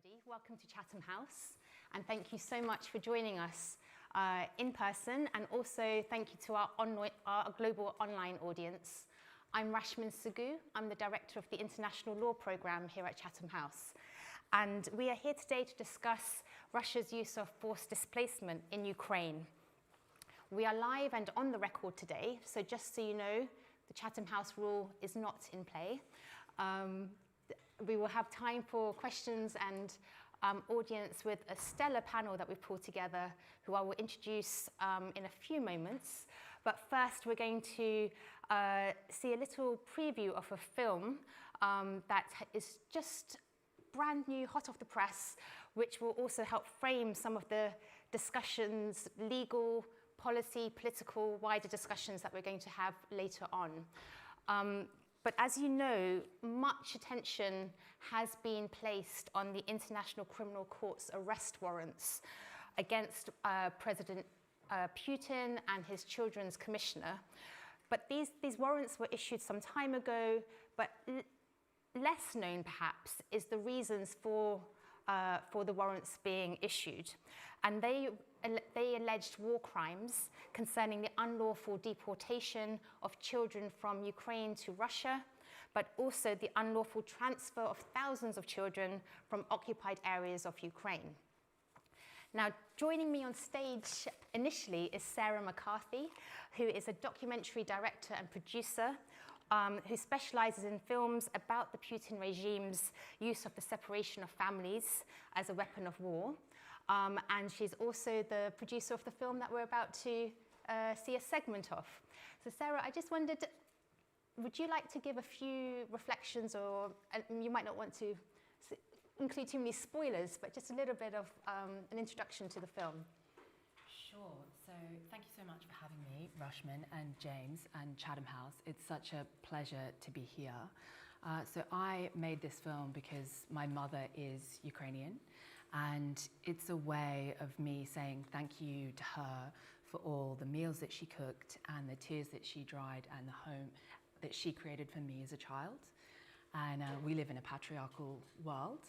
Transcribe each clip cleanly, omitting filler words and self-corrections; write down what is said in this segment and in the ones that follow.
everybody. Welcome to Chatham House, and thank you so much for joining us in person, and also thank you to our global online audience. I'm Rashmin Sagu. I'm the director of the International Law Programme here at Chatham House, and we are here today to discuss Russia's use of forced displacement in Ukraine. We are live and on the record today, so just so you know, the Chatham House rule is not in play. We will have time for questions and audience with a stellar panel that we've pulled together, who I will introduce in a few moments. But first, we're going to see a little preview of a film that is just brand new, hot off the press, which will also help frame some of the discussions, legal, policy, political, wider discussions that we're going to have later on. But as you know, much attention has been placed on the International Criminal Court's arrest warrants against President Putin and his children's commissioner. But these warrants were issued some time ago, but less known perhaps is the reasons for the warrants being issued. And they alleged war crimes concerning the unlawful deportation of children from Ukraine to Russia, but also the unlawful transfer of thousands of children from occupied areas of Ukraine. Now, joining me on stage initially is Sarah McCarthy, who is a documentary director and producer who specializes in films about the Putin regime's use of the separation of families as a weapon of war. And she's also the producer of the film that we're about to see a segment of. So Sarah, I just wondered, would you like to give a few reflections, or you might not want to include too many spoilers, but just a little bit of an introduction to the film? Sure. So thank you so much for having me, Rashmin and James and Chatham House. It's such a pleasure to be here. So I made this film because my mother is Ukrainian, and it's a way of me saying thank you to her for all the meals that she cooked and the tears that she dried and the home that she created for me as a child. And we live in a patriarchal world,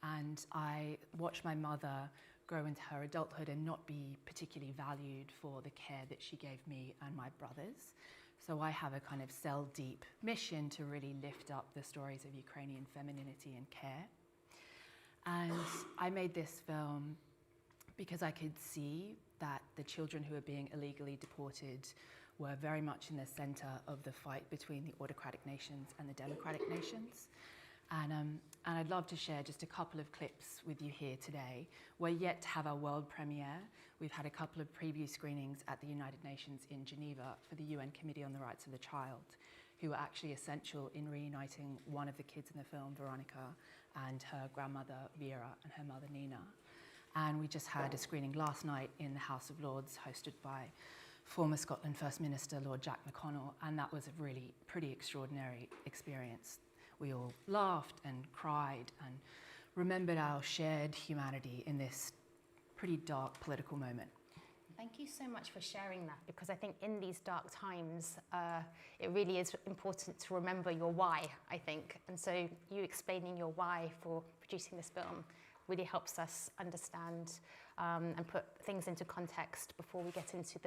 and I watched my mother grow into her adulthood and not be particularly valued for the care that she gave me and my brothers. So I have a kind of cell-deep mission to really lift up the stories of Ukrainian femininity and care. And I made this film because I could see that the children who were being illegally deported were very much in the center of the fight between the autocratic nations and the democratic nations. And I'd love to share just a couple of clips with you here today. We're yet to have our world premiere. We've had a couple of preview screenings at the United Nations in Geneva for the UN Committee on the Rights of the Child, who were actually essential in reuniting one of the kids in the film, Veronica, and her grandmother, Vera, and her mother, Nina. And we just had a screening last night in the House of Lords, hosted by former Scotland First Minister, Lord Jack McConnell, and that was a really pretty extraordinary experience. We all laughed and cried and remembered our shared humanity in this pretty dark political moment. Thank you so much for sharing that, because I think in these dark times, it really is important to remember your why, I think. And so you explaining your why for producing this film really helps us understand and put things into context before we get into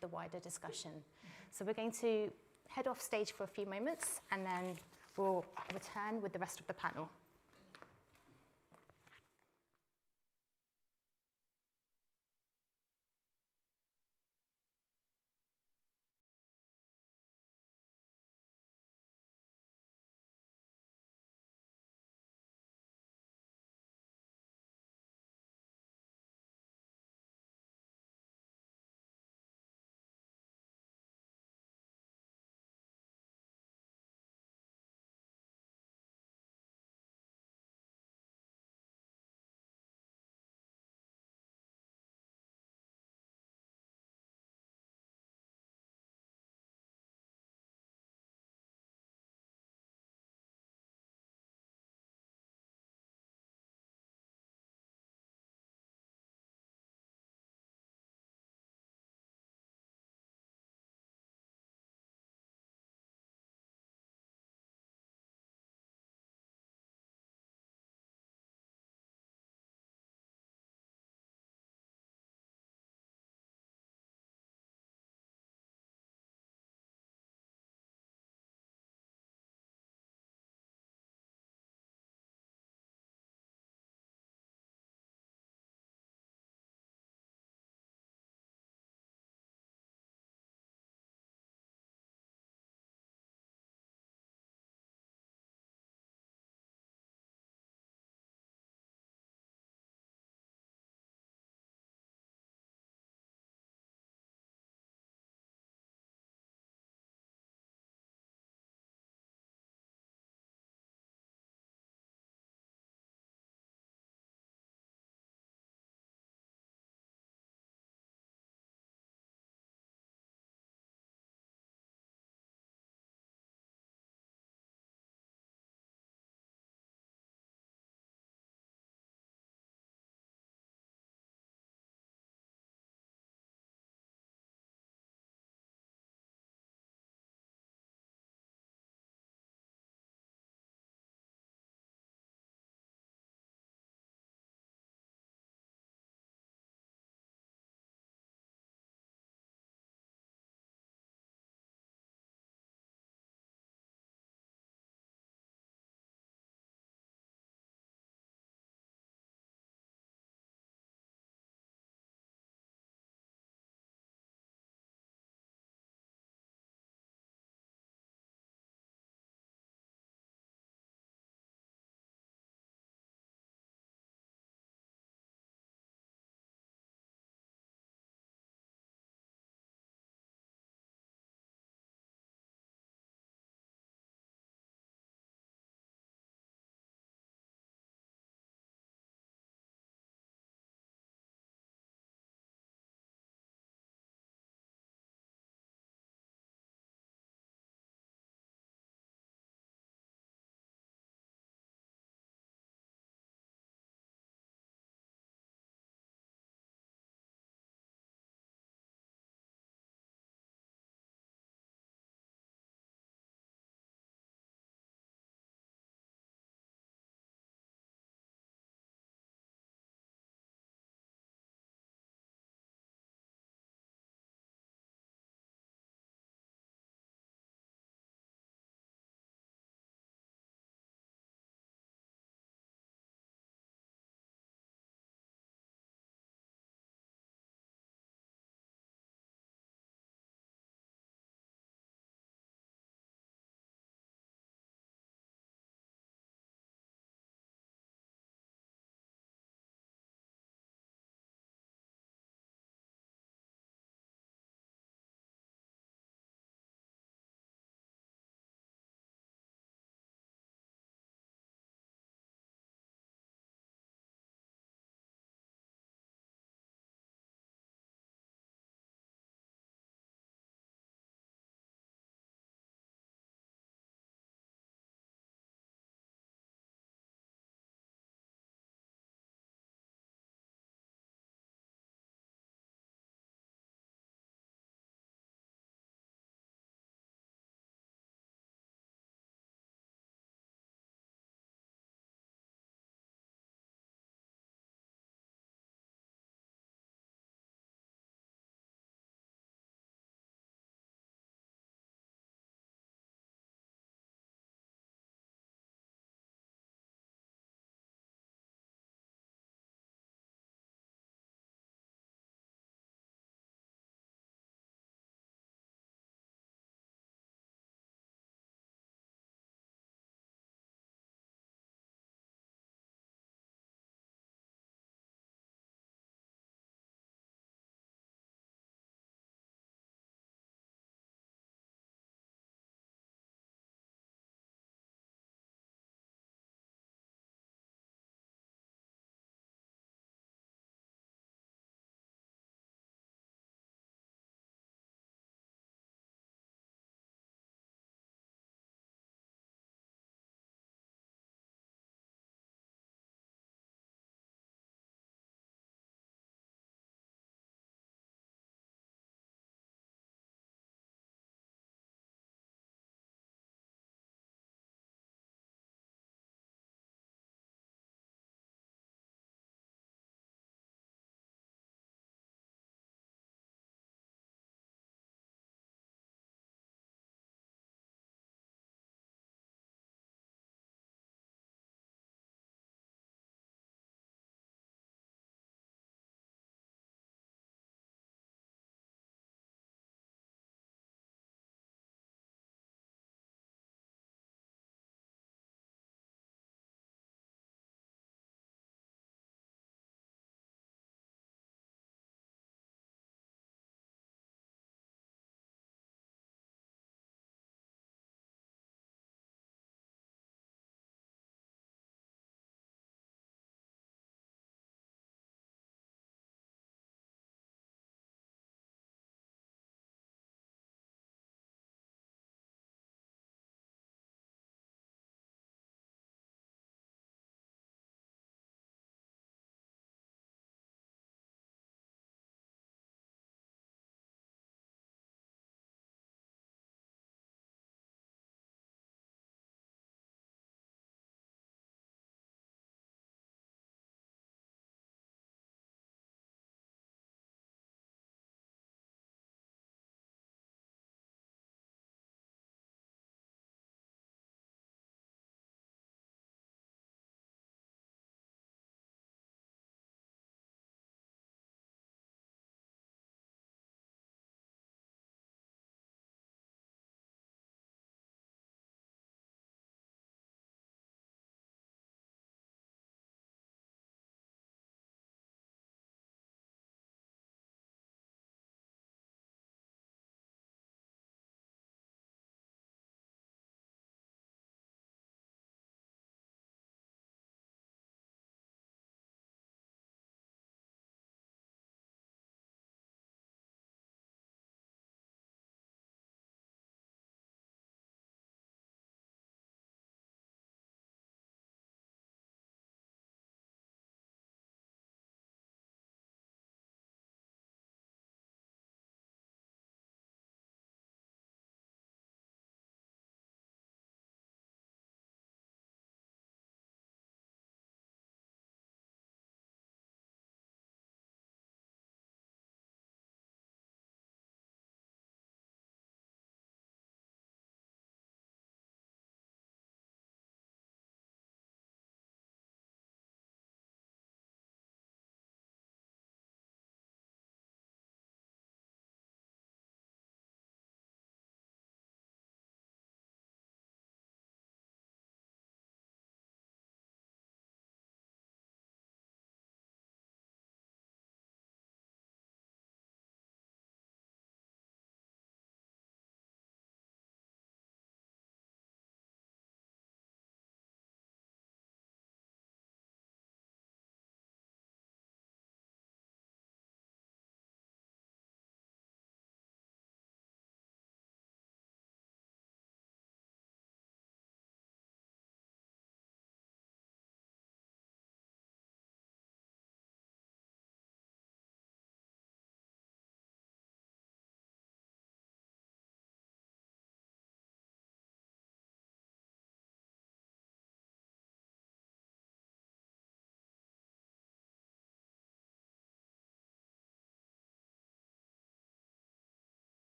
the wider discussion. So we're going to head off stage for a few moments, and then we'll return with the rest of the panel.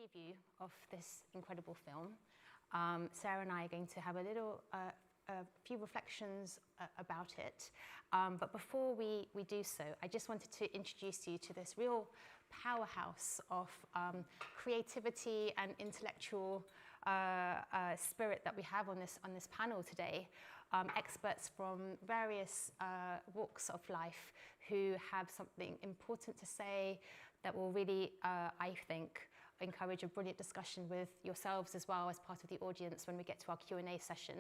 preview of this incredible film. Sarah and I are going to have a few reflections about it. But before we do so, I just wanted to introduce you to this real powerhouse of creativity and intellectual spirit that we have on this panel today. Experts from various walks of life who have something important to say that will really, I think, encourage a brilliant discussion with yourselves as well as part of the audience when we get to our Q&A session.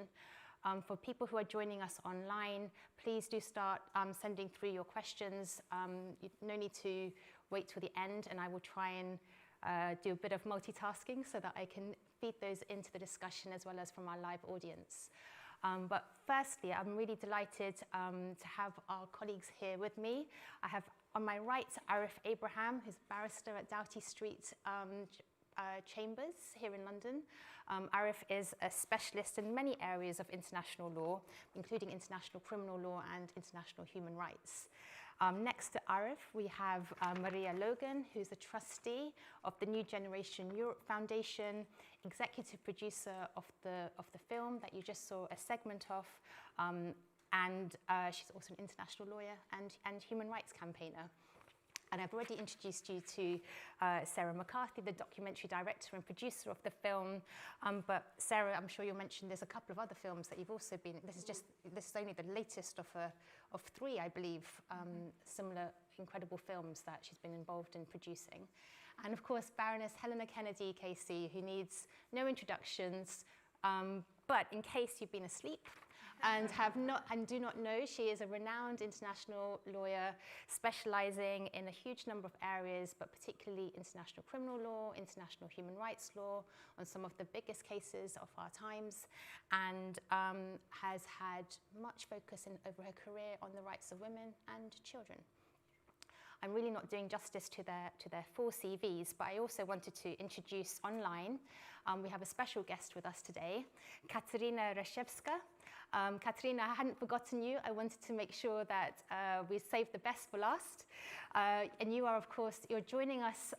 For people who are joining us online, please do start sending through your questions. No need to wait till the end, and I will try and do a bit of multitasking so that I can feed those into the discussion as well as from our live audience. But firstly, I'm really delighted to have our colleagues here with me. I have on my right Arif Abraham, who's a barrister at Doughty Street Chambers here in London. Arif is a specialist in many areas of international law, including international criminal law and international human rights. Next to Arif, we have Maria Logan, who's a trustee of the New Generation Europe Foundation, executive producer of the film that you just saw a segment of, and she's also an international lawyer and human rights campaigner. And I've already introduced you to Sarah McCarthy, the documentary director and producer of the film. But Sarah, I'm sure you'll mention there's a couple of other films that you've also been. This is only the latest of three, I believe, similar incredible films that she's been involved in producing. And of course, Baroness Helena Kennedy KC, who needs no introductions. But in case you've been asleep and do not know, she is a renowned international lawyer specializing in a huge number of areas, but particularly international criminal law, international human rights law, on some of the biggest cases of our times, and has had much focus over her career on the rights of women and children. I'm really not doing justice to their full CVs, but I also wanted to introduce online. We have a special guest with us today, Katerina Reshevska. Katerina, I hadn't forgotten you. I wanted to make sure that we saved the best for last. And you are, of course, you're joining us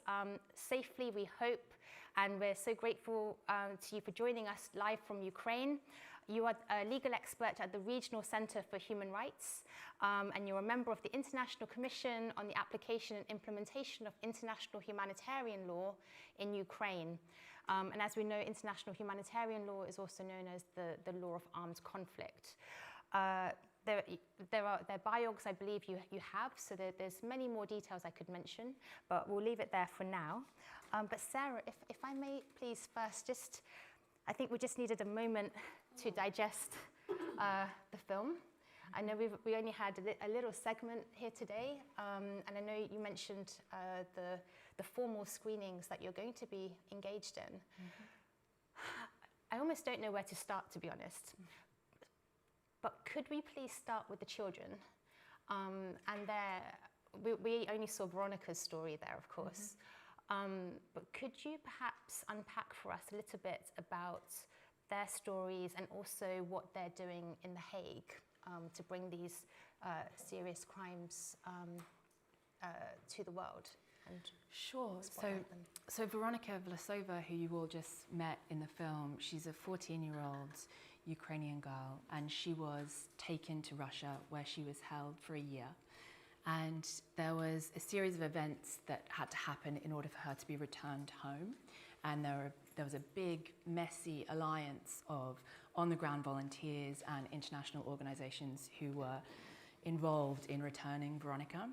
safely, we hope, and we're so grateful to you for joining us live from Ukraine. You are a legal expert at the Regional Center for Human Rights, and you're a member of the International Commission on the Application and Implementation of International Humanitarian Law in Ukraine. And as we know, international humanitarian law is also known as the law of armed conflict. There are biogs, I believe you have, so there's many more details I could mention, but we'll leave it there for now. But Sarah, if I may please first I think we just needed a moment to digest the film. I know we only had a little segment here today, and I know you mentioned the formal screenings that you're going to be engaged in. I almost don't know where to start, to be honest. But could we please start with the children? And we only saw Veronica's story there, of course. But could you perhaps unpack for us a little bit about their stories and also what they're doing in The Hague to bring these serious crimes to the world? And sure. So Veronika Vlasova, who you all just met in the film, she's a 14-year-old Ukrainian girl, and she was taken to Russia, where she was held for a year. And there was a series of events that had to happen in order for her to be returned home. And there was a big, messy alliance of on-the-ground volunteers and international organizations who were involved in returning Veronica.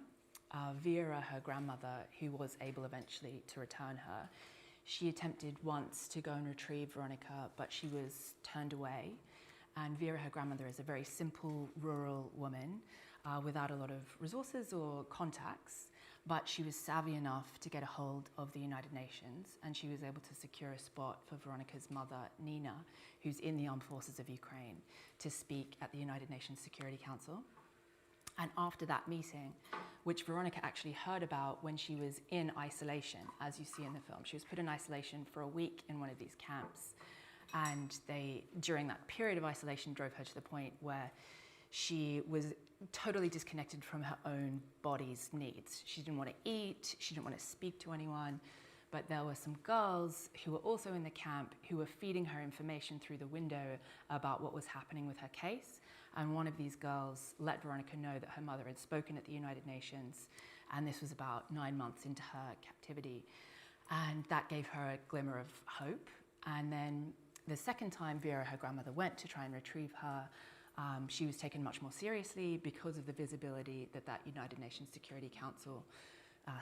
Vera, her grandmother, who was able eventually to return her, she attempted once to go and retrieve Veronica, but she was turned away. And Vera, her grandmother, is a very simple rural woman without a lot of resources or contacts, but she was savvy enough to get a hold of the United Nations, and she was able to secure a spot for Veronica's mother, Nina, who's in the armed forces of Ukraine, to speak at the United Nations Security Council. And after that meeting, which Veronica actually heard about when she was in isolation, as you see in the film, she was put in isolation for a week in one of these camps. And they, during that period of isolation, drove her to the point where she was totally disconnected from her own body's needs. She didn't want to eat, she didn't want to speak to anyone, but there were some girls who were also in the camp who were feeding her information through the window about what was happening with her case. And one of these girls let Veronica know that her mother had spoken at the United Nations, and this was about 9 months into her captivity. And that gave her a glimmer of hope. And then the second time Vera, her grandmother, went to try and retrieve her, she was taken much more seriously because of the visibility that that United Nations Security Council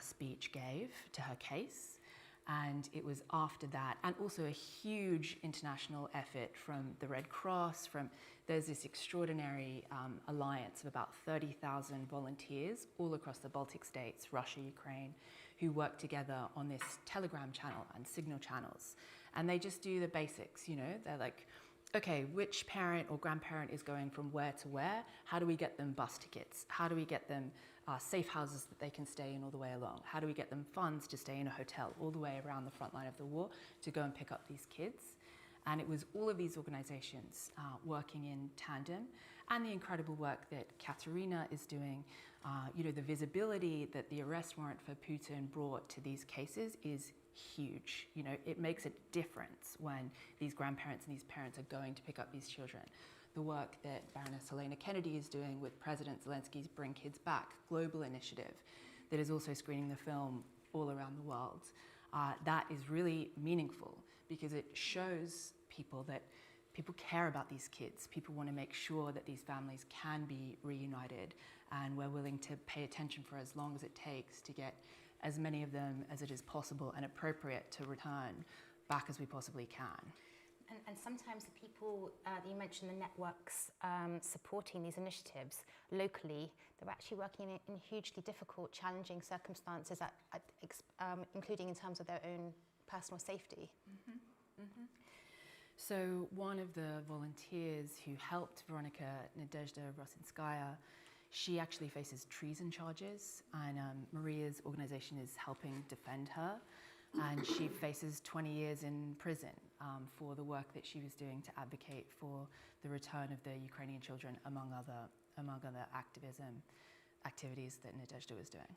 speech gave to her case. And it was after that, and also a huge international effort from the Red Cross, there's this extraordinary alliance of about 30,000 volunteers all across the Baltic states, Russia, Ukraine, who work together on this Telegram channel and Signal channels. And they just do the basics, you know, they're like, okay, which parent or grandparent is going from where to where? How do we get them bus tickets? How do we get them safe houses that they can stay in all the way along? How do we get them funds to stay in a hotel all the way around the front line of the war to go and pick up these kids? And it was all of these organizations working in tandem, and the incredible work that Katerina is doing. You know, the visibility that the arrest warrant for Putin brought to these cases is huge. You know, it makes a difference when these grandparents and these parents are going to pick up these children. The work that Baroness Helena Kennedy is doing with President Zelensky's Bring Kids Back global initiative that is also screening the film all around the world. That is really meaningful because it shows people that people care about these kids. People want to make sure that these families can be reunited, and we're willing to pay attention for as long as it takes to get as many of them as it is possible and appropriate to return back as we possibly can. And sometimes the people, you mentioned the networks supporting these initiatives locally, they're actually working in hugely difficult, challenging circumstances, including in terms of their own personal safety. Mm-hmm. Mm-hmm. So one of the volunteers who helped Veronica, Nadezhda Rosinskaya, she actually faces treason charges, and Maria's organization is helping defend her. And she faces 20 years in prison for the work that she was doing to advocate for the return of the Ukrainian children, among other activities that Nadezhda was doing.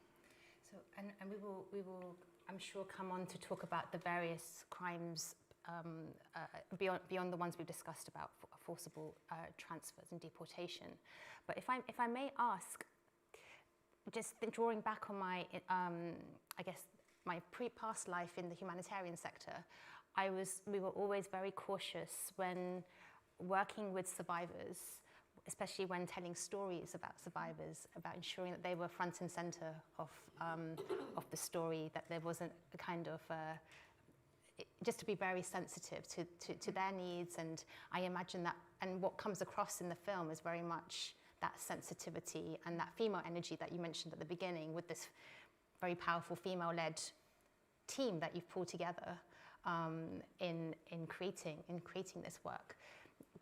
So, and we will, I'm sure, come on to talk about the various crimes beyond the ones we've discussed about forcible transfers and deportation. But if I may ask, just drawing back on my, I guess, my past life in the humanitarian sector, we were always very cautious when working with survivors, especially when telling stories about survivors, about ensuring that they were front and center of the story, that there wasn't a kind of, just to be very sensitive to their needs. And I imagine that, and what comes across in the film is very much that sensitivity and that female energy that you mentioned at the beginning, with this very powerful female-led team that you've pulled together in creating this work.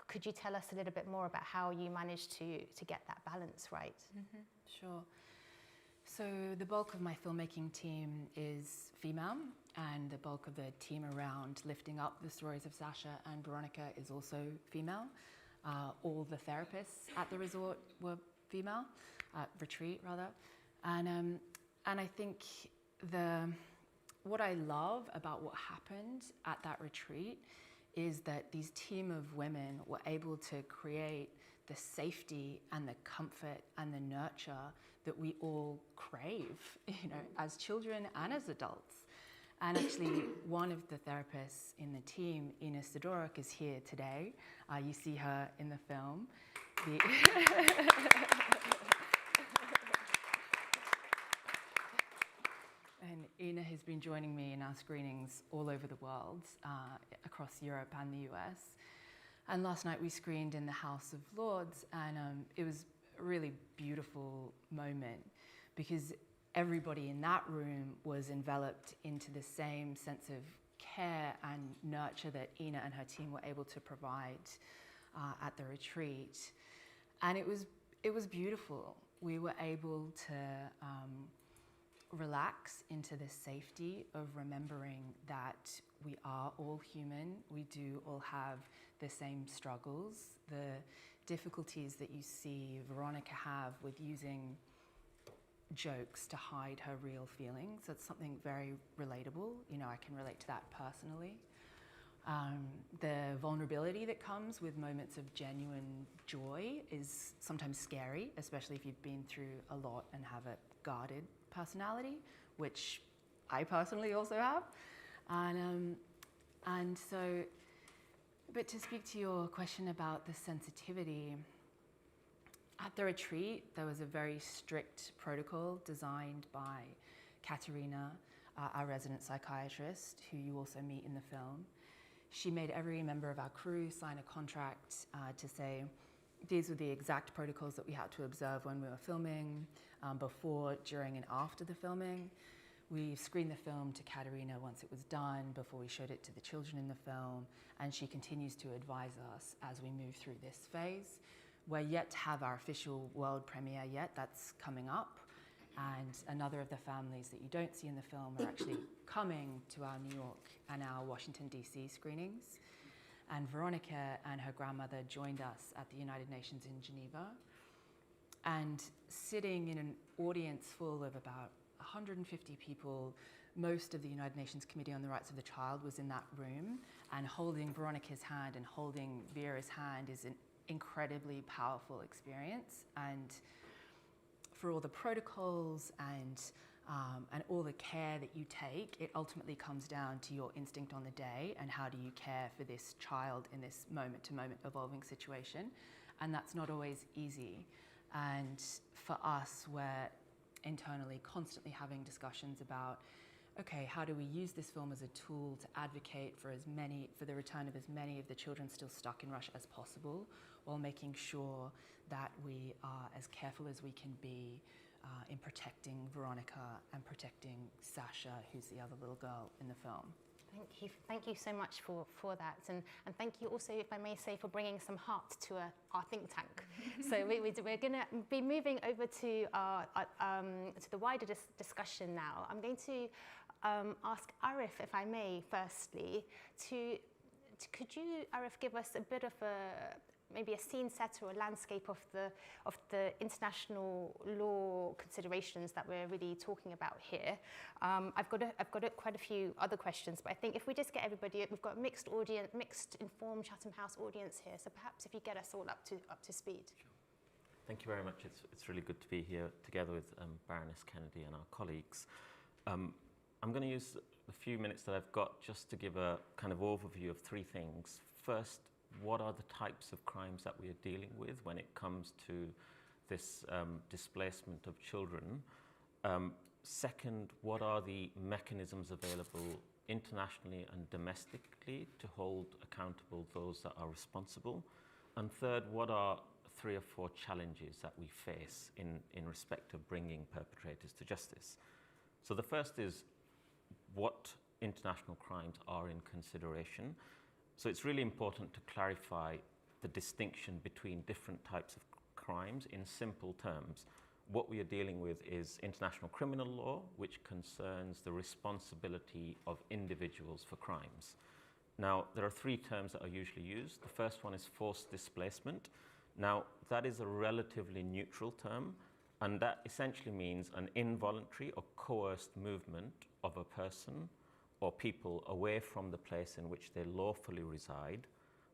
Could you tell us a little bit more about how you managed to get that balance right? Mm-hmm. Sure. So the bulk of my filmmaking team is female, and the bulk of the team around lifting up the stories of Sasha and Veronica is also female. All the therapists at the resort were female, retreat rather, and I think what I love about what happened at that retreat is that these team of women were able to create the safety and the comfort and the nurture that we all crave, you know, as children and as adults. And actually, one of the therapists in the team, Ina Sidoruk, is here today. You see her in the film. And Ina has been joining me in our screenings all over the world, across Europe and the US. And last night we screened in the House of Lords, and it was a really beautiful moment because everybody in that room was enveloped into the same sense of care and nurture that Ina and her team were able to provide at the retreat. And it was beautiful. We were able to relax into the safety of remembering that we are all human. We do all have the same struggles. The difficulties that you see Veronica have with using jokes to hide her real feelings. That's something very relatable. You know, I can relate to that personally. The vulnerability that comes with moments of genuine joy is sometimes scary, especially if you've been through a lot and have a guarded personality, which I personally also have. And so, but to speak to your question about the sensitivity, at the retreat, there was a very strict protocol designed by Katerina, our resident psychiatrist, who you also meet in the film. She made every member of our crew sign a contract to say these were the exact protocols that we had to observe when we were filming, before, during, and after the filming. We screened the film to Katerina once it was done, before we showed it to the children in the film, and she continues to advise us as we move through this phase. We're yet to have our official world premiere yet, that's coming up. And another of the families that you don't see in the film are actually coming to our New York and our Washington, D.C. screenings. And Veronica and her grandmother joined us at the United Nations in Geneva. And sitting in an audience full of about 150 people, most of the United Nations Committee on the Rights of the Child was in that room, and holding Veronica's hand and holding Vera's hand is an incredibly powerful experience. And for all the protocols and all the care that you take, it ultimately comes down to your instinct on the day and how do you care for this child in this moment-to-moment evolving situation. And that's not always easy. And for us, we're internally constantly having discussions about, okay, how do we use this film as a tool to advocate for the return of as many of the children still stuck in Russia as possible, while making sure that we are as careful as we can be in protecting Veronica and protecting Sasha, who's the other little girl in the film. Thank you so much for that, and thank you also, if I may say, for bringing some heart to our think tank. So we're going to be moving over to the wider discussion now. I'm going to ask Arif, if I may, firstly, could you, Arif, give us a bit of maybe a scene setter or a landscape of the international law considerations that we're really talking about here. I've got quite a few other questions, but I think if we just get everybody, we've got a mixed audience, mixed informed Chatham House audience here. So perhaps if you get us all up to speed. Sure. Thank you very much. It's really good to be here together with Baroness Kennedy and our colleagues. I'm going to use the few minutes that I've got just to give a kind of overview of three things. First, what are the types of crimes that we are dealing with when it comes to this displacement of children? Second, what are the mechanisms available internationally and domestically to hold accountable those that are responsible? And third, what are 3 or 4 challenges that we face in respect of bringing perpetrators to justice? So the first is what international crimes are in consideration. So it's really important to clarify the distinction between different types of crimes in simple terms. What we are dealing with is international criminal law, which concerns the responsibility of individuals for crimes. Now, there are 3 terms that are usually used. The first one is forced displacement. Now, that is a relatively neutral term, and that essentially means an involuntary or coerced movement of a person or people away from the place in which they lawfully reside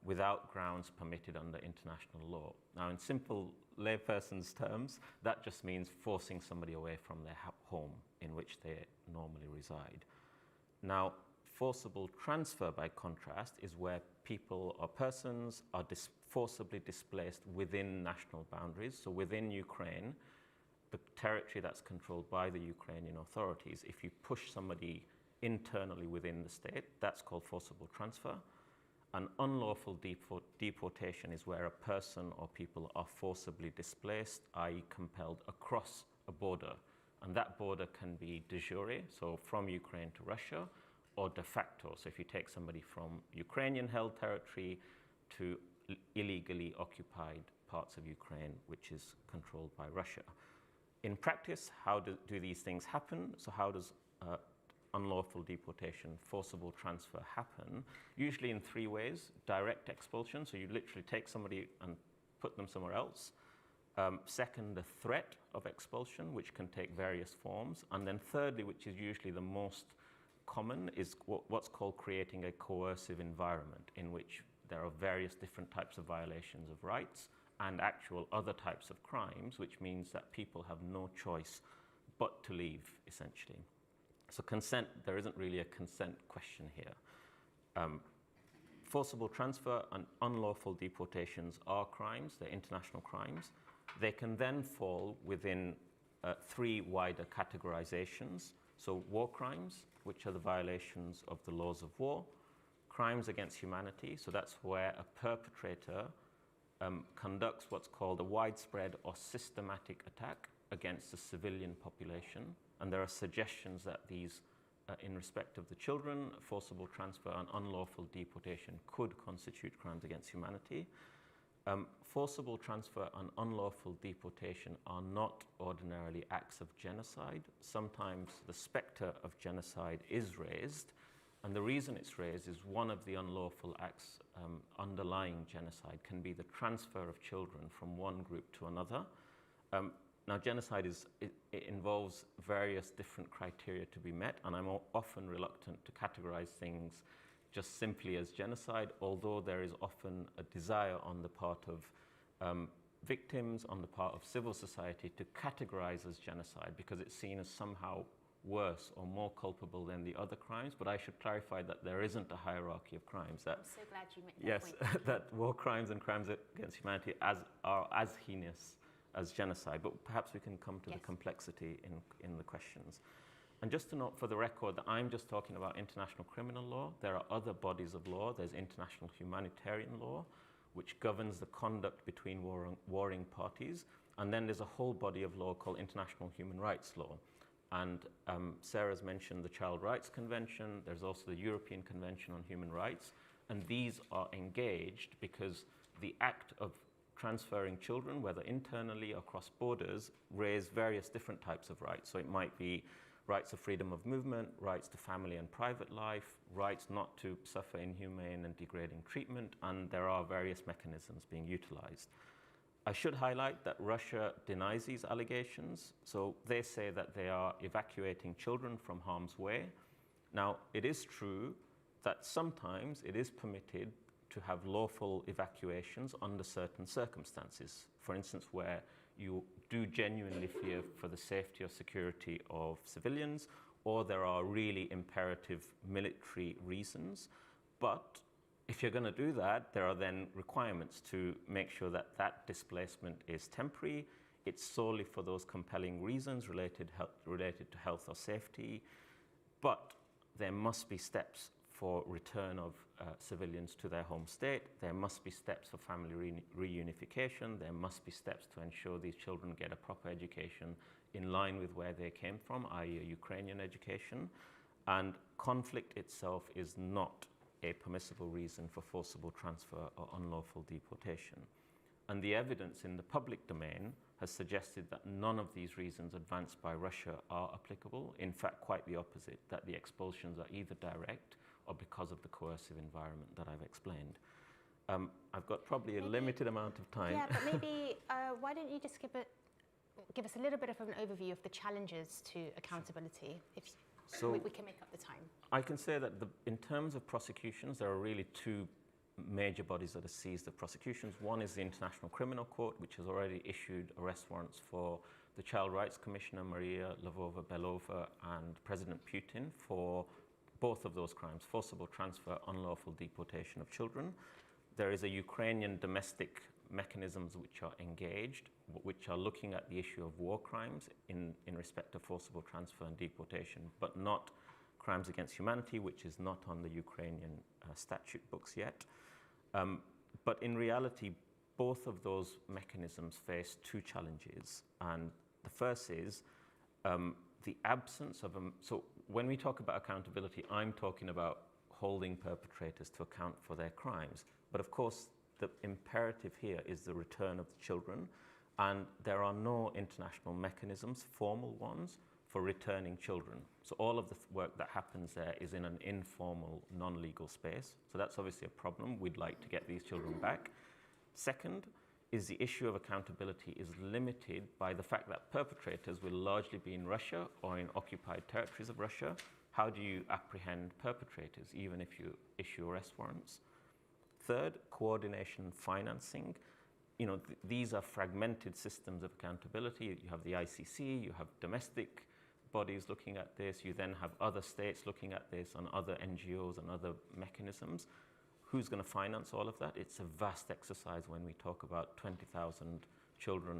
without grounds permitted under international law. Now, in simple layperson's terms, that just means forcing somebody away from their home in which they normally reside. Now, forcible transfer, by contrast, is where people or persons are forcibly displaced within national boundaries. So within Ukraine, the territory that's controlled by the Ukrainian authorities, if you push somebody internally within the state, that's called forcible transfer. An unlawful deportation is where a person or people are forcibly displaced, i.e. compelled across a border. And that border can be de jure, so from Ukraine to Russia, or de facto. So if you take somebody from Ukrainian-held territory to illegally occupied parts of Ukraine, which is controlled by Russia. In practice, how do these things happen? So how does unlawful deportation, forcible transfer happen? Usually in 3 ways. Direct expulsion, so you literally take somebody and put them somewhere else. Second, the threat of expulsion, which can take various forms. And then thirdly, which is usually the most common, is what's called creating a coercive environment in which there are various different types of violations of rights and actual other types of crimes, which means that people have no choice but to leave, essentially. So consent, there isn't really a consent question here. Forcible transfer and unlawful deportations are crimes, they're international crimes. They can then fall within three wider categorizations. So war crimes, which are the violations of the laws of war. Crimes against humanity, so that's where a perpetrator conducts what's called a widespread or systematic attack against the civilian population. And there are suggestions that these, in respect of the children, forcible transfer and unlawful deportation could constitute crimes against humanity. Forcible transfer and unlawful deportation are not ordinarily acts of genocide. Sometimes the spectre of genocide is raised, and the reason it's raised is one of the unlawful acts underlying genocide can be the transfer of children from one group to another. Now, genocide it involves various different criteria to be met, and I'm often reluctant to categorize things just simply as genocide, although there is often a desire on the part of victims, on the part of civil society, to categorize as genocide because it's seen as somehow worse or more culpable than the other crimes. But I should clarify that there isn't a hierarchy of crimes. That, I'm so glad you made that point. Yes, that war crimes and crimes against humanity are as heinous as genocide, but perhaps we can come to the complexity in the questions. And just to note for the record that I'm just talking about international criminal law. There are other bodies of law. There's international humanitarian law, which governs the conduct between warring parties. And then there's a whole body of law called international human rights law. And Sarah's mentioned the Child Rights Convention. There's also the European Convention on Human Rights. And these are engaged because the act of transferring children, whether internally or cross borders, raise various different types of rights. So it might be rights of freedom of movement, rights to family and private life, rights not to suffer inhumane and degrading treatment, and there are various mechanisms being utilized. I should highlight that Russia denies these allegations. So they say that they are evacuating children from harm's way. Now, it is true that sometimes it is permitted to have lawful evacuations under certain circumstances. For instance, where you do genuinely fear for the safety or security of civilians, or there are really imperative military reasons. But if you're going to do that, there are then requirements to make sure that that displacement is temporary. It's solely for those compelling reasons related to health or safety. But there must be steps for return of civilians to their home state. There must be steps for family reunification. There must be steps to ensure these children get a proper education in line with where they came from, i.e. a Ukrainian education. And conflict itself is not a permissible reason for forcible transfer or unlawful deportation. And the evidence in the public domain has suggested that none of these reasons advanced by Russia are applicable. In fact, quite the opposite, that the expulsions are either direct or because of the coercive environment that I've explained. I've got probably a limited amount of time. Yeah, but maybe why don't you just give us a little bit of an overview of the challenges to accountability, if so we can make up the time. I can say that in terms of prosecutions, there are really two major bodies that are seized of prosecutions. One is the International Criminal Court, which has already issued arrest warrants for the Child Rights Commissioner, Maria Lvova-Belova, and President Putin for both of those crimes, forcible transfer, unlawful deportation of children. There is a Ukrainian domestic mechanisms which are engaged, which are looking at the issue of war crimes in respect of forcible transfer and deportation, but not crimes against humanity, which is not on the Ukrainian statute books yet. But in reality, both of those mechanisms face two challenges. And the first is the absence of so when we talk about accountability, I'm talking about holding perpetrators to account for their crimes. But of course, the imperative here is the return of the children, and there are no international mechanisms, formal ones, for returning children. So all of the work that happens there is in an informal, non-legal space. So that's obviously a problem. We'd like to get these children back. Second, is the issue of accountability is limited by the fact that perpetrators will largely be in Russia or in occupied territories of Russia. How do you apprehend perpetrators, even if you issue arrest warrants? Third, coordination and financing. These are fragmented systems of accountability. You have the ICC, you have domestic bodies looking at this, you then have other states looking at this and other NGOs and other mechanisms. Who's going to finance all of that? It's a vast exercise when we talk about 20,000 children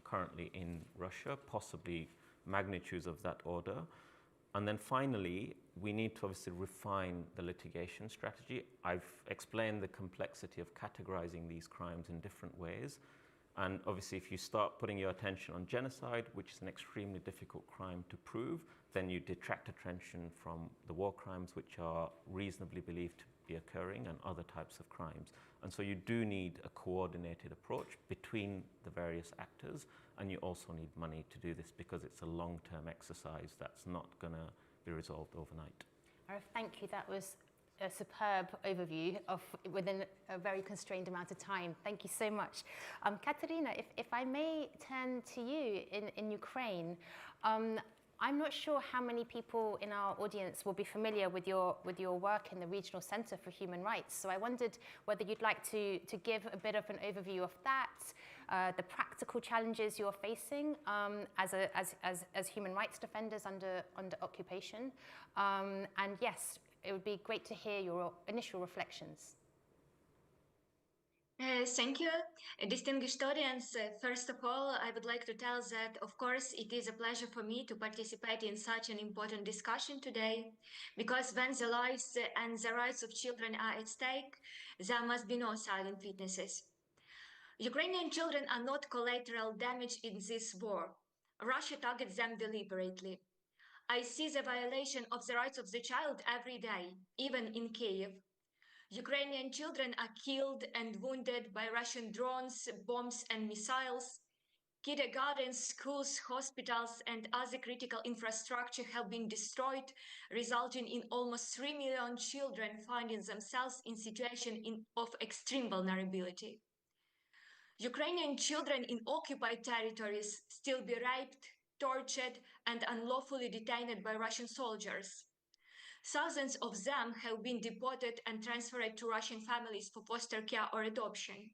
currently in Russia, possibly magnitudes of that order. And then finally, we need to obviously refine the litigation strategy. I've explained the complexity of categorizing these crimes in different ways. And obviously, if you start putting your attention on genocide, which is an extremely difficult crime to prove, then you detract attention from the war crimes, which are reasonably believed to be occurring, and other types of crimes. And so you do need a coordinated approach between the various actors, and you also need money to do this because it's a long-term exercise that's not going to be resolved overnight. Arif, thank you. That was a superb overview of within a very constrained amount of time. Thank you so much. Katerina, if I may turn to you in Ukraine, I'm not sure how many people in our audience will be familiar with your work in the Regional Centre for Human Rights. So I wondered whether you'd like to give a bit of an overview of that, the practical challenges you're facing as human rights defenders under occupation, and yes, it would be great to hear your initial reflections. Thank you, distinguished audience. First of all, I would like to tell that, of course, it is a pleasure for me to participate in such an important discussion today, because when the lives and the rights of children are at stake, there must be no silent witnesses. Ukrainian children are not collateral damage in this war. Russia targets them deliberately. I see the violation of the rights of the child every day, even in Kiev. Ukrainian children are killed and wounded by Russian drones, bombs and missiles. Kindergartens, schools, hospitals and other critical infrastructure have been destroyed, resulting in almost 3 million children finding themselves in situations of extreme vulnerability. Ukrainian children in occupied territories still be raped, tortured and unlawfully detained by Russian soldiers. Thousands of them have been deported and transferred to Russian families for foster care or adoption.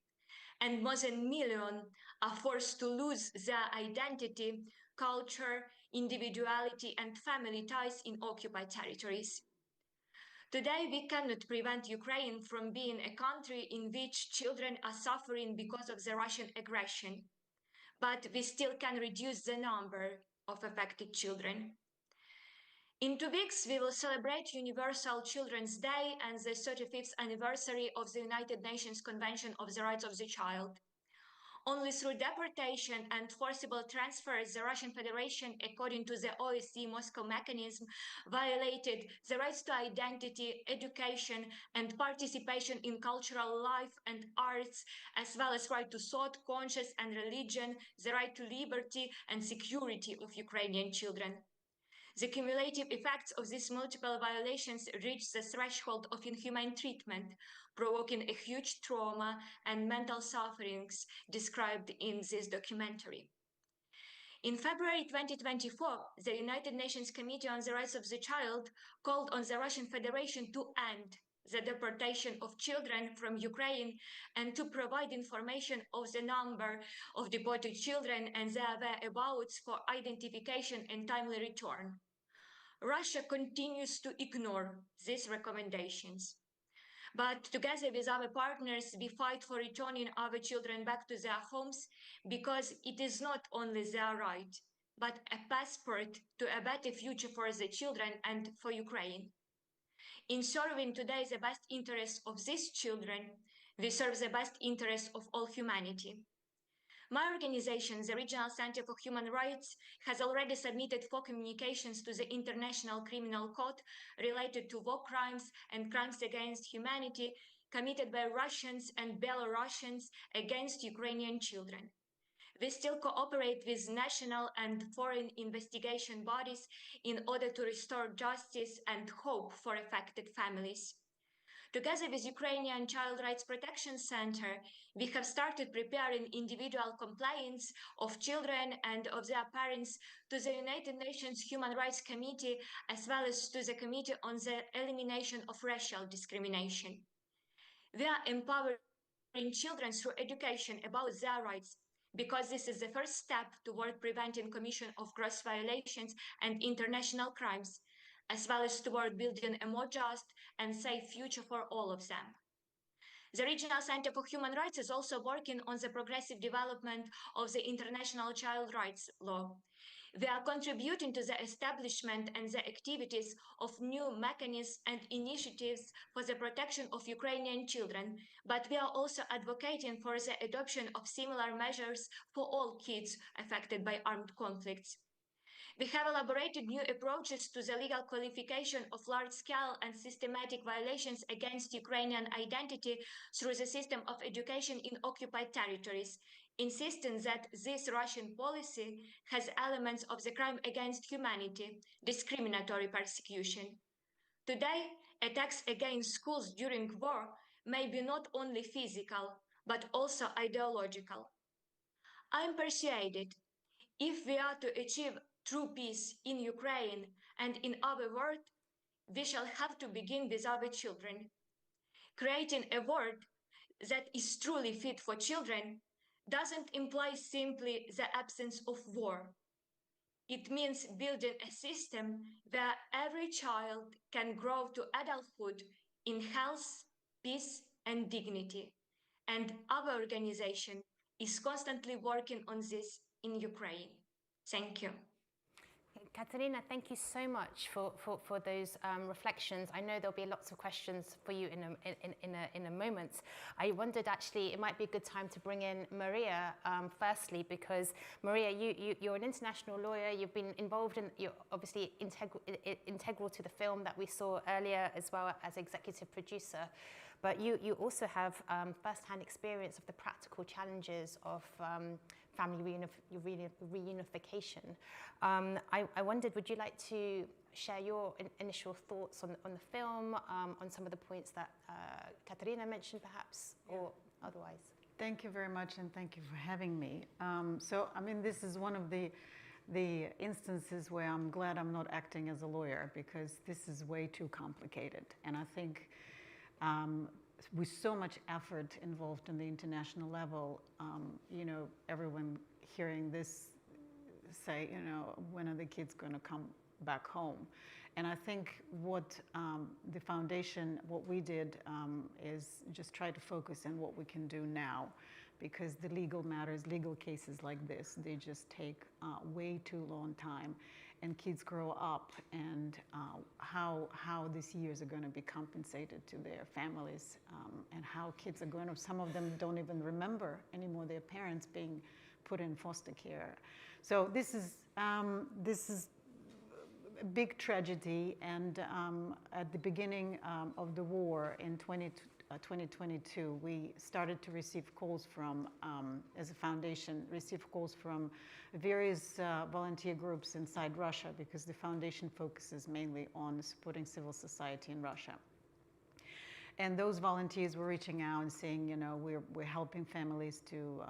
And more than a million are forced to lose their identity, culture, individuality and family ties in occupied territories. Today, we cannot prevent Ukraine from being a country in which children are suffering because of the Russian aggression, but we still can reduce the number of affected children. In 2 weeks, we will celebrate Universal Children's Day and the 35th anniversary of the United Nations Convention of the Rights of the Child. Only through deportation and forcible transfers, the Russian Federation, according to the OSCE Moscow mechanism, violated the rights to identity, education, and participation in cultural life and arts, as well as right to thought, conscience, and religion, the right to liberty and security of Ukrainian children. The cumulative effects of these multiple violations reach the threshold of inhumane treatment, provoking a huge trauma and mental sufferings described in this documentary. In February 2024, the United Nations Committee on the Rights of the Child called on the Russian Federation to end the deportation of children from Ukraine and to provide information of the number of deported children and their whereabouts for identification and timely return. Russia continues to ignore these recommendations. But together with our partners, we fight for returning our children back to their homes because it is not only their right, but a passport to a better future for the children and for Ukraine. In serving today the best interests of these children, we serve the best interests of all humanity. My organization, the Regional Center for Human Rights, has already submitted 4 communications to the International Criminal Court related to war crimes and crimes against humanity committed by Russians and Belarusians against Ukrainian children. We still cooperate with national and foreign investigation bodies in order to restore justice and hope for affected families. Together with Ukrainian Child Rights Protection Center, we have started preparing individual complaints of children and of their parents to the United Nations Human Rights Committee, as well as to the Committee on the Elimination of Racial Discrimination. We are empowering children through education about their rights, because this is the first step toward preventing commission of gross violations and international crimes, as well as toward building a more just and safe future for all of them. The Regional Center for Human Rights is also working on the progressive development of the international child rights law. We are contributing to the establishment and the activities of new mechanisms and initiatives for the protection of Ukrainian children, but we are also advocating for the adoption of similar measures for all kids affected by armed conflicts. We have elaborated new approaches to the legal qualification of large-scale and systematic violations against Ukrainian identity through the system of education in occupied territories, insisting that this Russian policy has elements of the crime against humanity, discriminatory persecution. Today, attacks against schools during war may be not only physical, but also ideological. I am persuaded if we are to achieve true peace in Ukraine and in our world, we shall have to begin with our children. Creating a world that is truly fit for children doesn't imply simply the absence of war. It means building a system where every child can grow to adulthood in health, peace, and dignity. And our organization is constantly working on this in Ukraine. Thank you. Katerina, thank you so much for those reflections. I know there'll be lots of questions for you in a moment. I wondered actually it might be a good time to bring in Maria firstly, because Maria, you're an international lawyer. You've been involved in, you're obviously integral to the film that we saw earlier, as well as executive producer. But you also have first-hand experience of the practical challenges of family reunification. I wondered, would you like to share your initial thoughts on the film, on some of the points that Katerina mentioned perhaps, or otherwise? Thank you very much, and thank you for having me. So, I mean, this is one of the instances where I'm glad I'm not acting as a lawyer, because this is way too complicated. And I think with so much effort involved in the international level, you know, everyone hearing this say, you know, when are the kids going to come back home? And I think what the foundation, what we did is just try to focus on what we can do now, because the legal matters, legal cases like this, they just take way too long time. And kids grow up, and how these years are going to be compensated to their families, and how kids are going to, some of them don't even remember anymore their parents being put in foster care. So this is a big tragedy, and at the beginning of the war in 2022, we started to receive calls from, as a foundation, receive calls from various volunteer groups inside Russia, because the foundation focuses mainly on supporting civil society in Russia. And those volunteers were reaching out and saying, you know, we're helping families to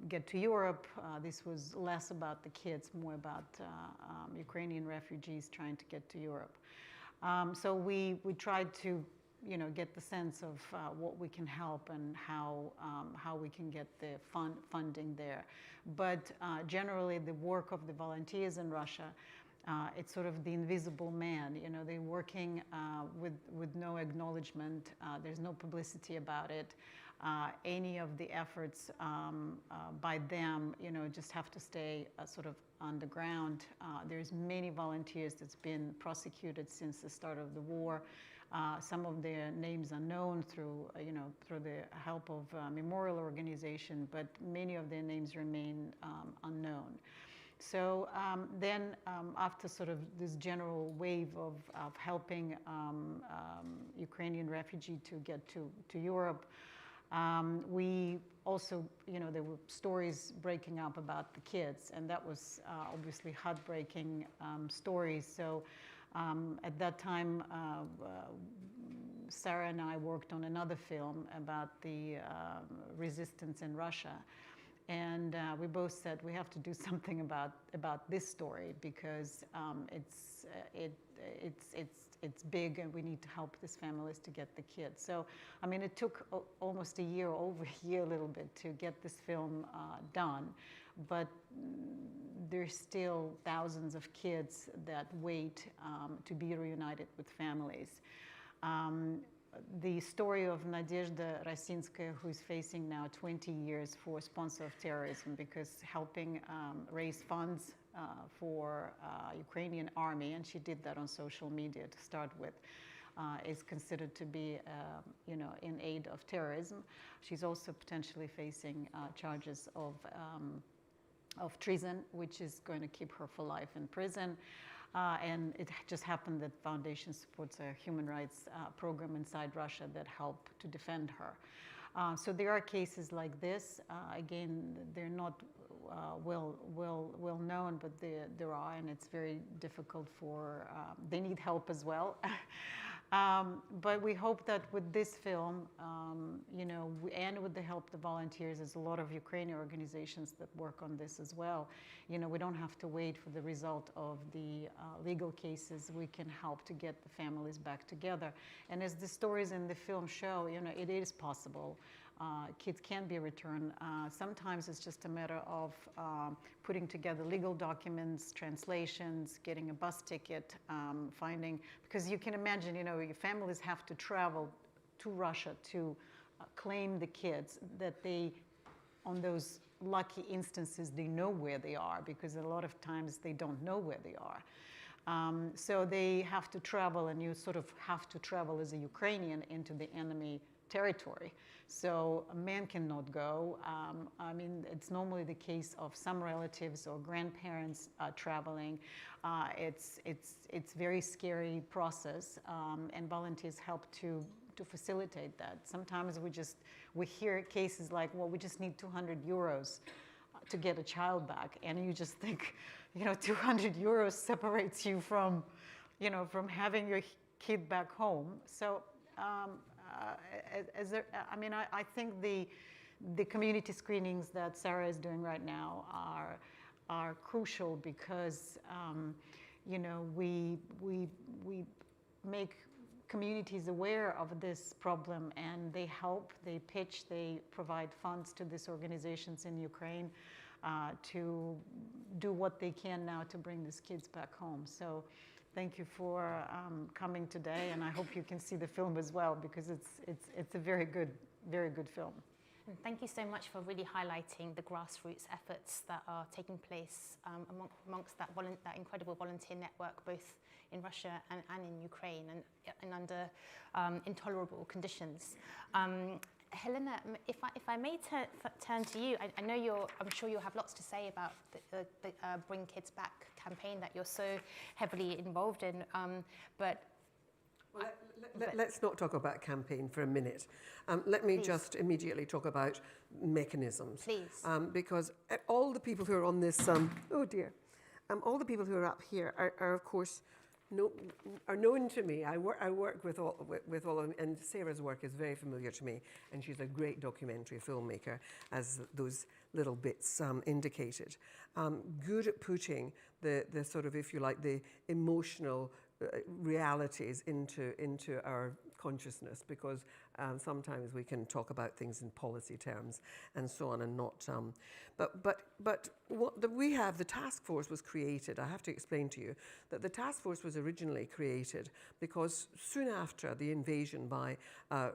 get to Europe. This was less about the kids, more about Ukrainian refugees trying to get to Europe. So we tried to, you know, get the sense of what we can help and how we can get the funding there. But generally, the work of the volunteers in Russia, it's sort of the invisible man. You know, they're working with no acknowledgement. There's no publicity about it. Any of the efforts by them, you know, just have to stay sort of underground. There's many volunteers that's been prosecuted since the start of the war. Some of their names are known through, you know, through the help of memorial organization, but many of their names remain unknown. So then after sort of this general wave of helping Ukrainian refugee to get to Europe, we also, you know, there were stories breaking up about the kids, and that was obviously heartbreaking stories. So at that time, Sarah and I worked on another film about the resistance in Russia. And we both said we have to do something about this story because it's big and we need to help these families to get the kids. So, I mean, it took almost a year, over a year a little bit, to get this film done. But there's still thousands of kids that wait to be reunited with families. The story of Nadezhda Rasinskaya, who is facing now 20 years for sponsor of terrorism because helping raise funds for Ukrainian army, and she did that on social media to start with, is considered to be, in aid of terrorism. She's also potentially facing charges of treason, which is going to keep her for life in prison. And it just happened that Foundation supports a human rights program inside Russia that help to defend her. So there are cases like this. Again, they're not well known, but there are, and it's very difficult for, they need help as well. But we hope that with this film, and with the help of the volunteers, there's a lot of Ukrainian organizations that work on this as well. We don't have to wait for the result of the legal cases. We can help to get the families back together. And as the stories in the film show, it is possible. Kids can be returned. Sometimes it's just a matter of putting together legal documents, translations, getting a bus ticket, because you can imagine, your families have to travel to Russia to claim the kids, that on those lucky instances, they know where they are, because a lot of times they don't know where they are. So they have to travel, and you sort of have to travel as a Ukrainian into the enemy territory. So a man cannot go. It's normally the case of some relatives or grandparents traveling. It's very scary process, and volunteers help to facilitate that. Sometimes we hear cases like, well, we just need 200 euros to get a child back, and you just think, 200 euros separates you from having your kid back home. So. I think the community screenings that Sarah is doing right now are crucial because we make communities aware of this problem, and they help, they pitch, they provide funds to these organizations in Ukraine to do what they can now to bring these kids back home. So. Thank you for coming today, and I hope you can see the film as well, because it's a very good film. And thank you so much for really highlighting the grassroots efforts that are taking place amongst that incredible volunteer network, both in Russia and in Ukraine, and under intolerable conditions. Helena, if I may turn to you, I know I'm sure you'll have lots to say about the Bring Kids Back campaign that you're so heavily involved in, let's not talk about campaign for a minute. Let me just immediately talk about mechanisms. Please. Because all the people who are on this, all the people who are up here are of course, are known to me. I work with all of them, and Sarah's work is very familiar to me, and she's a great documentary filmmaker, as those little bits indicated. Good at putting the sort of, if you like, the emotional realities into our consciousness, because sometimes we can talk about things in policy terms and so on, and not. But we have, the task force was created. I have to explain to you that the task force was originally created because soon after the invasion by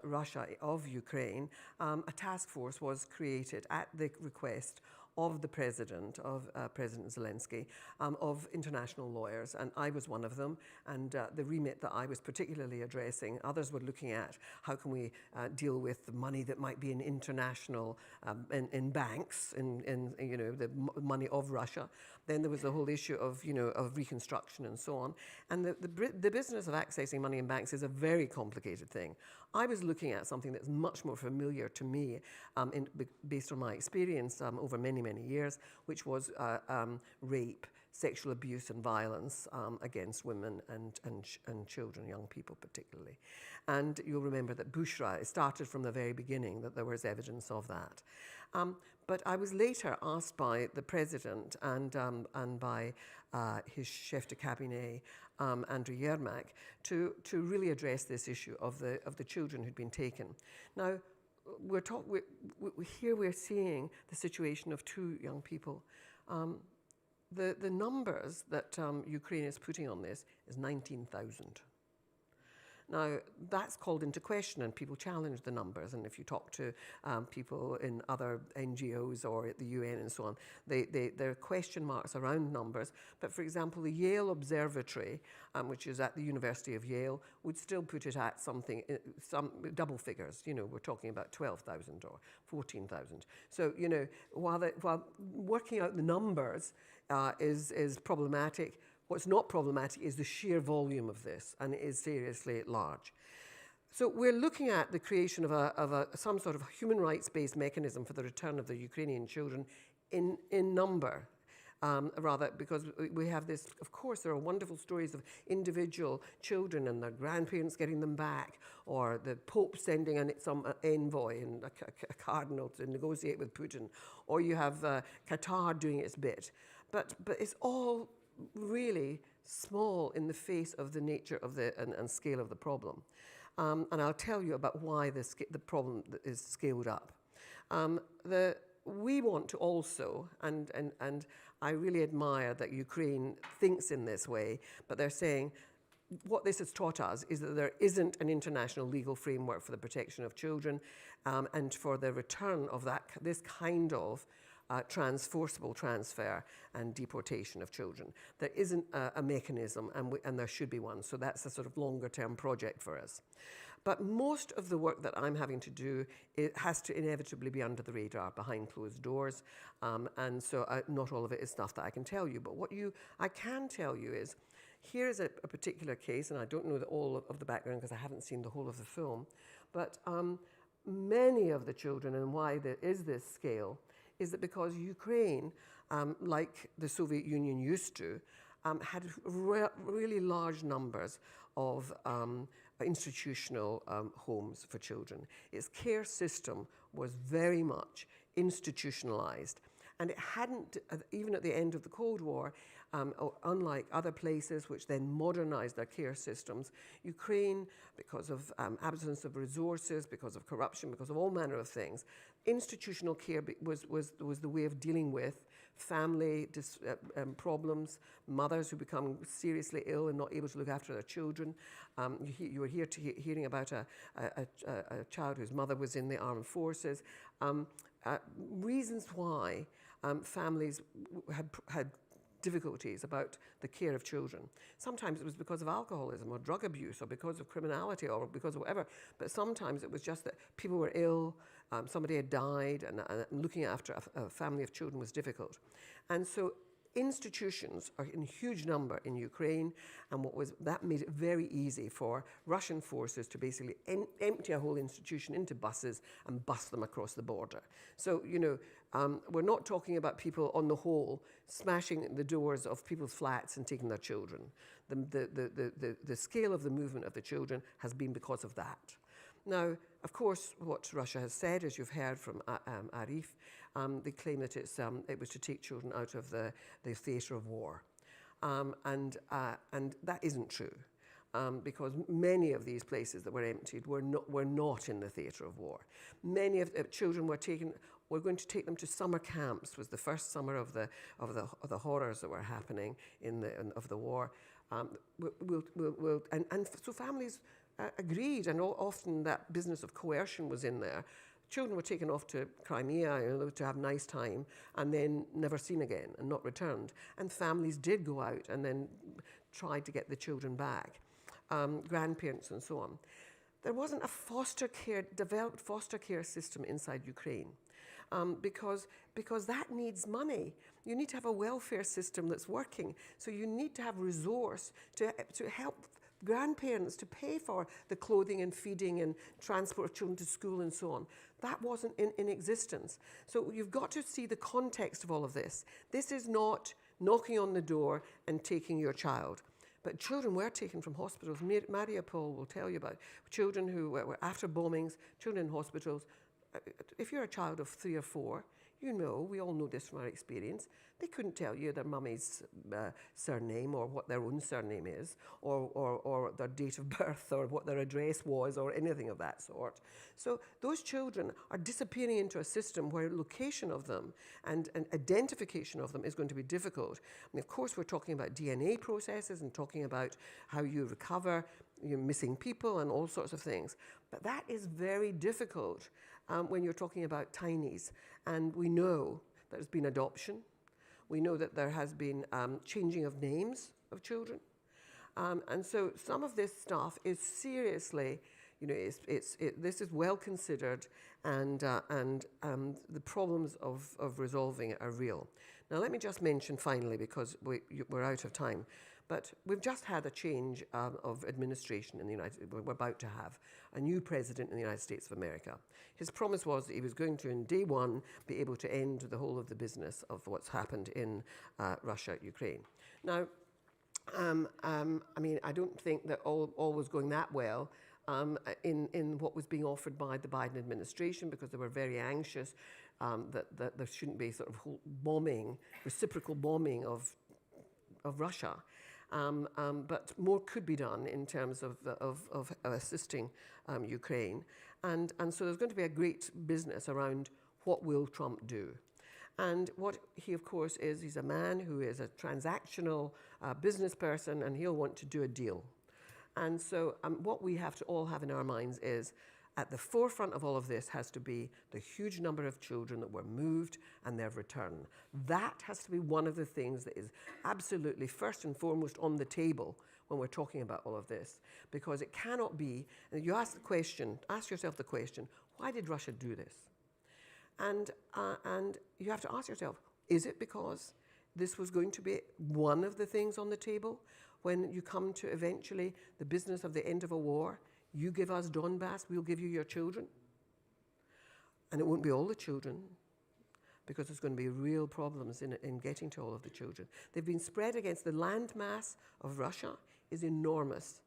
Russia of Ukraine, a task force was created at the request of the President Zelensky, of international lawyers, and I was one of them, and the remit that I was particularly addressing, others were looking at how can we deal with the money that might be in international, in banks, in the money of Russia. Then there was the whole issue of reconstruction and so on, and the business of accessing money in banks is a very complicated thing. I was looking at something that's much more familiar to me, based on my experience over many years, which was rape, sexual abuse and violence against women and children, young people particularly. And you'll remember that Bushra, it started from the very beginning that there was evidence of that. But I was later asked by the president and by his chef de cabinet, Andrew Yermak, to really address this issue of the children who'd been taken. Now, here we're seeing the situation of 2 young people. The numbers that Ukraine is putting on this is 19,000. Now, that's called into question, and people challenge the numbers. And if you talk to people in other NGOs or at the UN and so on, there are question marks around numbers. But for example, the Yale Observatory, which is at the University of Yale, would still put it at some double figures. You know, we're talking about 12,000 or 14,000. So, you know, while working out the numbers is problematic, what's not problematic is the sheer volume of this, and it is seriously large. So we're looking at the creation of some sort of human rights-based mechanism for the return of the Ukrainian children in number, rather, because we have this, of course, there are wonderful stories of individual children and their grandparents getting them back, or the Pope sending some envoy and a cardinal to negotiate with Putin, or you have Qatar doing its bit. But it's all really small in the face of the nature of and scale of the problem. And I'll tell you about why the problem is scaled up. We want to also, and I really admire that Ukraine thinks in this way, but they're saying what this has taught us is that there isn't an international legal framework for the protection of children and for the return of this kind of forcible transfer and deportation of children. There isn't a mechanism, and there should be one, so that's a sort of longer-term project for us. But most of the work that I'm having to do, it has to inevitably be under the radar, behind closed doors, and so not all of it is stuff that I can tell you. But what I can tell you is, here is a particular case, and I don't know all of the background because I haven't seen the whole of the film, but many of the children, and why there is this scale, is that because Ukraine, like the Soviet Union used to, had really large numbers of institutional homes for children. Its care system was very much institutionalized. And it hadn't, even at the end of the Cold War, unlike other places which then modernized their care systems, Ukraine, because of absence of resources, because of corruption, because of all manner of things, institutional care was the way of dealing with family problems, mothers who become seriously ill and not able to look after their children. You were hearing about a child whose mother was in the armed forces. Reasons why families had difficulties about the care of children. Sometimes it was because of alcoholism or drug abuse or because of criminality or because of whatever, but sometimes it was just that people were ill, somebody had died, and looking after a family of children was difficult. And so institutions are in huge number in Ukraine, and that made it very easy for Russian forces to basically empty a whole institution into buses and bus them across the border. So, you know, we're not talking about people on the whole smashing the doors of people's flats and taking their children. The scale of the movement of the children has been because of that. Now, of course, what Russia has said, as you've heard from Arif, they claim that it was to take children out of the theatre of war. And that isn't true, because many of these places that were emptied were not in the theatre of war. Many of the children we're going to take them to summer camps, was the first summer of the horrors that were happening of the war. So families agreed, and often that business of coercion was in there. Children were taken off to Crimea, to have a nice time, and then never seen again and not returned. And families did go out and then tried to get the children back, grandparents and so on. There wasn't a developed foster care system inside Ukraine, because that needs money. You need to have a welfare system that's working. So you need to have resource to help grandparents to pay for the clothing and feeding and transport of children to school and so on. That wasn't in existence. So you've got to see the context of all of this. This is not knocking on the door and taking your child. But children were taken from hospitals. Maria Paul will tell you about children who were after bombings, children in hospitals. If you're a child of 3 or 4, you know, we all know this from our experience, they couldn't tell you their mummy's surname or what their own surname is, or their date of birth, or what their address was, or anything of that sort. So those children are disappearing into a system where location of them and identification of them is going to be difficult. I mean, of course, we're talking about DNA processes and talking about how you recover missing people and all sorts of things. But that is very difficult when you're talking about tinies. And we know there's been adoption. We know that there has been changing of names of children. And so some of this stuff is seriously, this is well considered, and the problems of resolving it are real. Now, let me just mention finally, because we're out of time, but we've just had a change of administration in the United States. We're about to have a new president in the United States of America. His promise was that he was going to, in day one, be able to end the whole of the business of what's happened in Russia, Ukraine. Now, I don't think that all was going that well in what was being offered by the Biden administration, because they were very anxious that there shouldn't be sort of bombing, reciprocal bombing of Russia. But more could be done in terms of assisting Ukraine. And so there's going to be a great business around what will Trump do. And what he, of course, is, he's a man who is a transactional business person, and he'll want to do a deal. And so what we have to all have in our minds is, at the forefront of all of this has to be the huge number of children that were moved and their return. That has to be one of the things that is absolutely first and foremost on the table when we're talking about all of this. Because it cannot be, and you ask yourself the question, why did Russia do this? And you have to ask yourself, is it because this was going to be one of the things on the table when you come to eventually the business of the end of a war? You give us Donbass, we'll give you your children. And it won't be all the children, because there's going to be real problems in getting to all of the children. They've been spread against the landmass of Russia is enormous.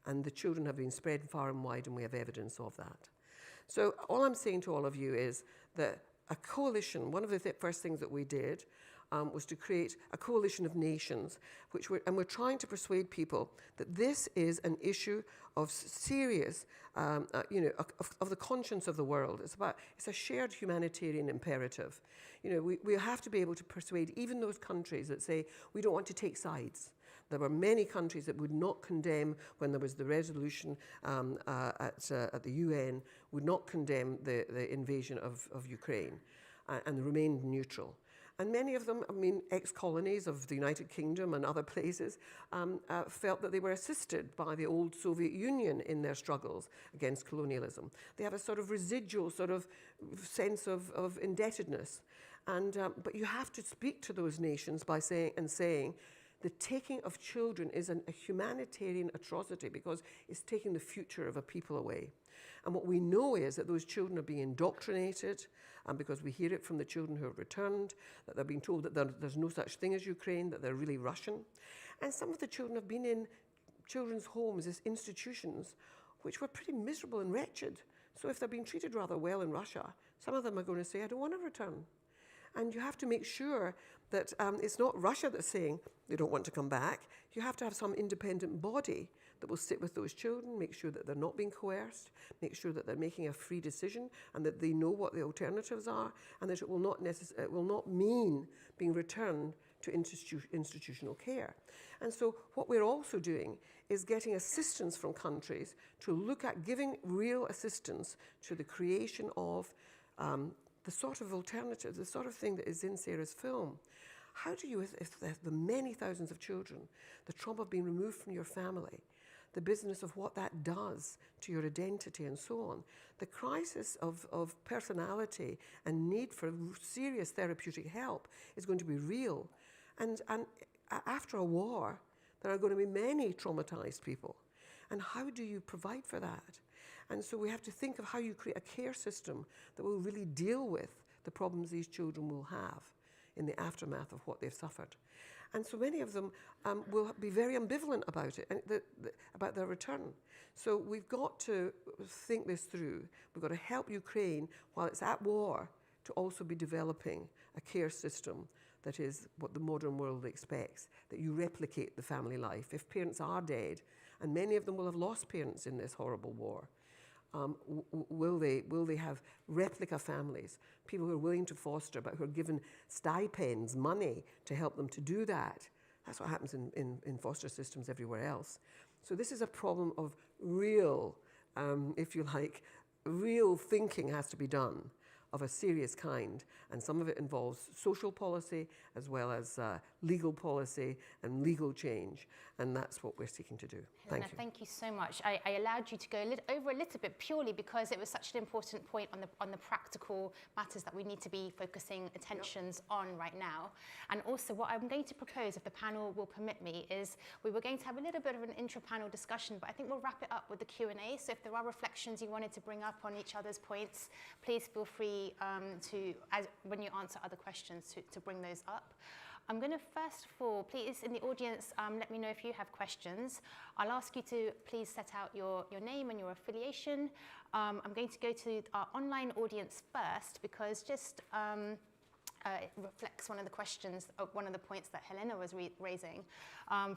And the children have been spread far and wide, and we have evidence of that. So all I'm saying to all of you is that a coalition, one of the first things that we did was to create a coalition of nations, and we're trying to persuade people that this is an issue of serious, of the conscience of the world. It's a shared humanitarian imperative. We have to be able to persuade even those countries that say, we don't want to take sides. There were many countries that would not condemn, when there was the resolution at the UN, would not condemn the invasion of Ukraine and remained neutral. And many of them, ex-colonies of the United Kingdom and other places, felt that they were assisted by the old Soviet Union in their struggles against colonialism. They have a sort of residual sort of sense of indebtedness. But you have to speak to those nations by saying, the taking of children is a humanitarian atrocity, because it's taking the future of a people away. And what we know is that those children are being indoctrinated, because we hear it from the children who have returned, that they're being told that there's no such thing as Ukraine, that they're really Russian. And some of the children have been in children's homes, as institutions, which were pretty miserable and wretched. So if they're being treated rather well in Russia, some of them are going to say, I don't want to return. And you have to make sure that it's not Russia that's saying they don't want to come back. You have to have some independent body that will sit with those children, make sure that they're not being coerced, make sure that they're making a free decision, and that they know what the alternatives are, and that it will not mean being returned to institutional care. And so what we're also doing is getting assistance from countries to look at giving real assistance to the creation of the sort of alternative, the sort of thing that is in Sarah's film. How do you, if the many thousands of children, the trauma of being removed from your family, the business of what that does to your identity and so on, the crisis of personality and need for serious therapeutic help is going to be real. And after a war, there are going to be many traumatized people. And how do you provide for that? And so we have to think of how you create a care system that will really deal with the problems these children will have in the aftermath of what they've suffered. And so many of them will be very ambivalent about it, and about their return. So we've got to think this through. We've got to help Ukraine, while it's at war, to also be developing a care system that is what the modern world expects, that you replicate the family life. If parents are dead, and many of them will have lost parents in this horrible war, will they have replica families, people who are willing to foster, but who are given stipends, money to help them to do that? That's what happens in foster systems everywhere else. So this is a problem of real, if you like, real thinking has to be done of a serious kind, and some of it involves social policy as well as legal policy and legal change, and that's what we're seeking to do. Thank you. Thank you so much. I allowed you to go over a little bit purely because it was such an important point on the practical matters that we need to be focusing attentions on right now. And also what I'm going to propose, if the panel will permit me, is we were going to have a little bit of an intra-panel discussion, but I think we'll wrap it up with the Q&A. So if there are reflections you wanted to bring up on each other's points, please feel free when you answer other questions to bring those up. I'm going to first of all, please, in the audience, let me know if you have questions. I'll ask you to please set out your name and your affiliation. I'm going to go to our online audience first because just it reflects one of the questions, one of the points that Helena was raising.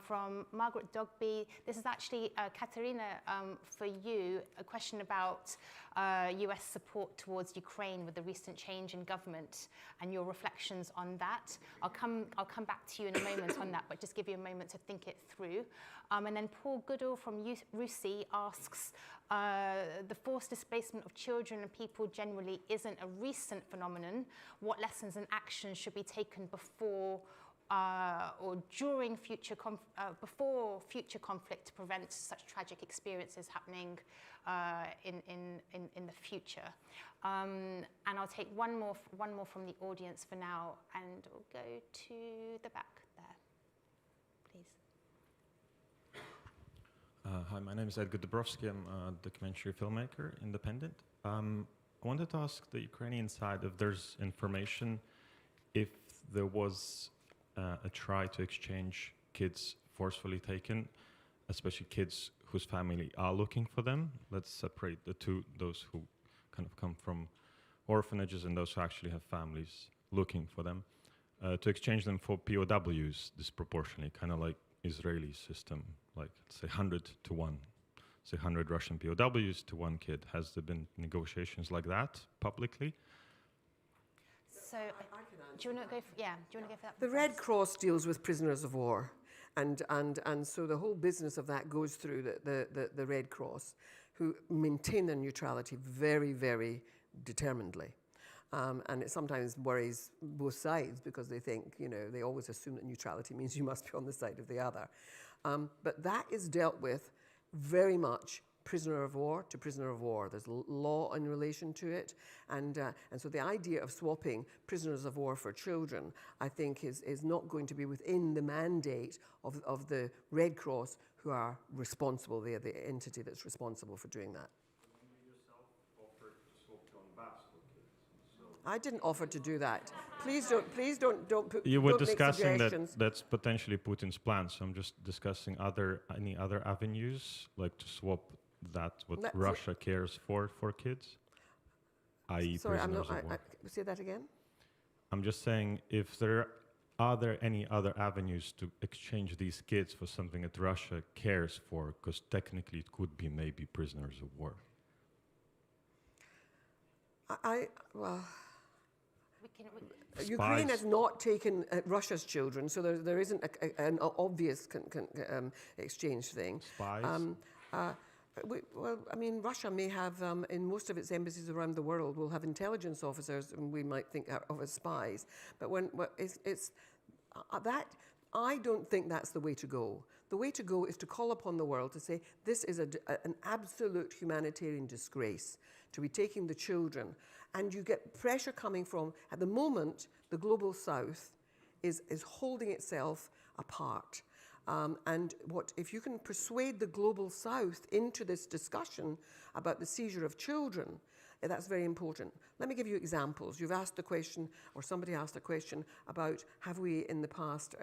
From Margaret Dogby, this is actually, Katerina, for you, a question about US support towards Ukraine with the recent change in government and your reflections on that. I'll come back to you in a moment on that, but just give you a moment to think it through. And then Paul Goodall from RUSI asks, the forced displacement of children and people generally isn't a recent phenomenon. What lessons and actions should be taken before or during before future conflict to prevent such tragic experiences happening in the future? And I'll take one more from the audience for now, and we'll go to the back there, please. Hi, my name is Edgar Dabrowski. I'm a documentary filmmaker, independent. I wanted to ask the Ukrainian side if there's information if there was a try to exchange kids forcefully taken, especially kids whose family are looking for them. Let's separate the two, those who kind of come from orphanages and those who actually have families looking for them, to exchange them for POWs disproportionately, kind of like Israeli system, like say 100 to 1. Say 100 Russian POWs to 1 kid. Has there been negotiations like that publicly? So, do you want to go? Do you want to go for that? The Red Cross deals with prisoners of war, and so the whole business of that goes through the Red Cross, who maintain their neutrality very, very determinedly. And it sometimes worries both sides because they think, they always assume that neutrality means you must be on the side of the other. But that is dealt with very much prisoner of war to prisoner of war. There's law in relation to it. And so the idea of swapping prisoners of war for children, I think, is not going to be within the mandate of the Red Cross, who are responsible. They are the entity that's responsible for doing that. I didn't offer to do that. Please don't put. You were discussing that's potentially Putin's plan. So I'm just discussing any other avenues, like to swap that what Russia cares for kids, i.e. prisoners of war. Say that again. I'm just saying, are there any other avenues to exchange these kids for something that Russia cares for? Because technically it could be maybe prisoners of war. Ukraine has not taken Russia's children, so there isn't an obvious exchange thing. Spies? Russia may have, in most of its embassies around the world, will have intelligence officers, and we might think of as spies. But I don't think that's the way to go. The way to go is to call upon the world to say, this is an absolute humanitarian disgrace to be taking the children. And you get pressure coming from, at the moment, the global south is holding itself apart. And if you can persuade the global south into this discussion about the seizure of children, That's very important. Let me give you examples. You've asked the question, or somebody asked a question about, have we in the past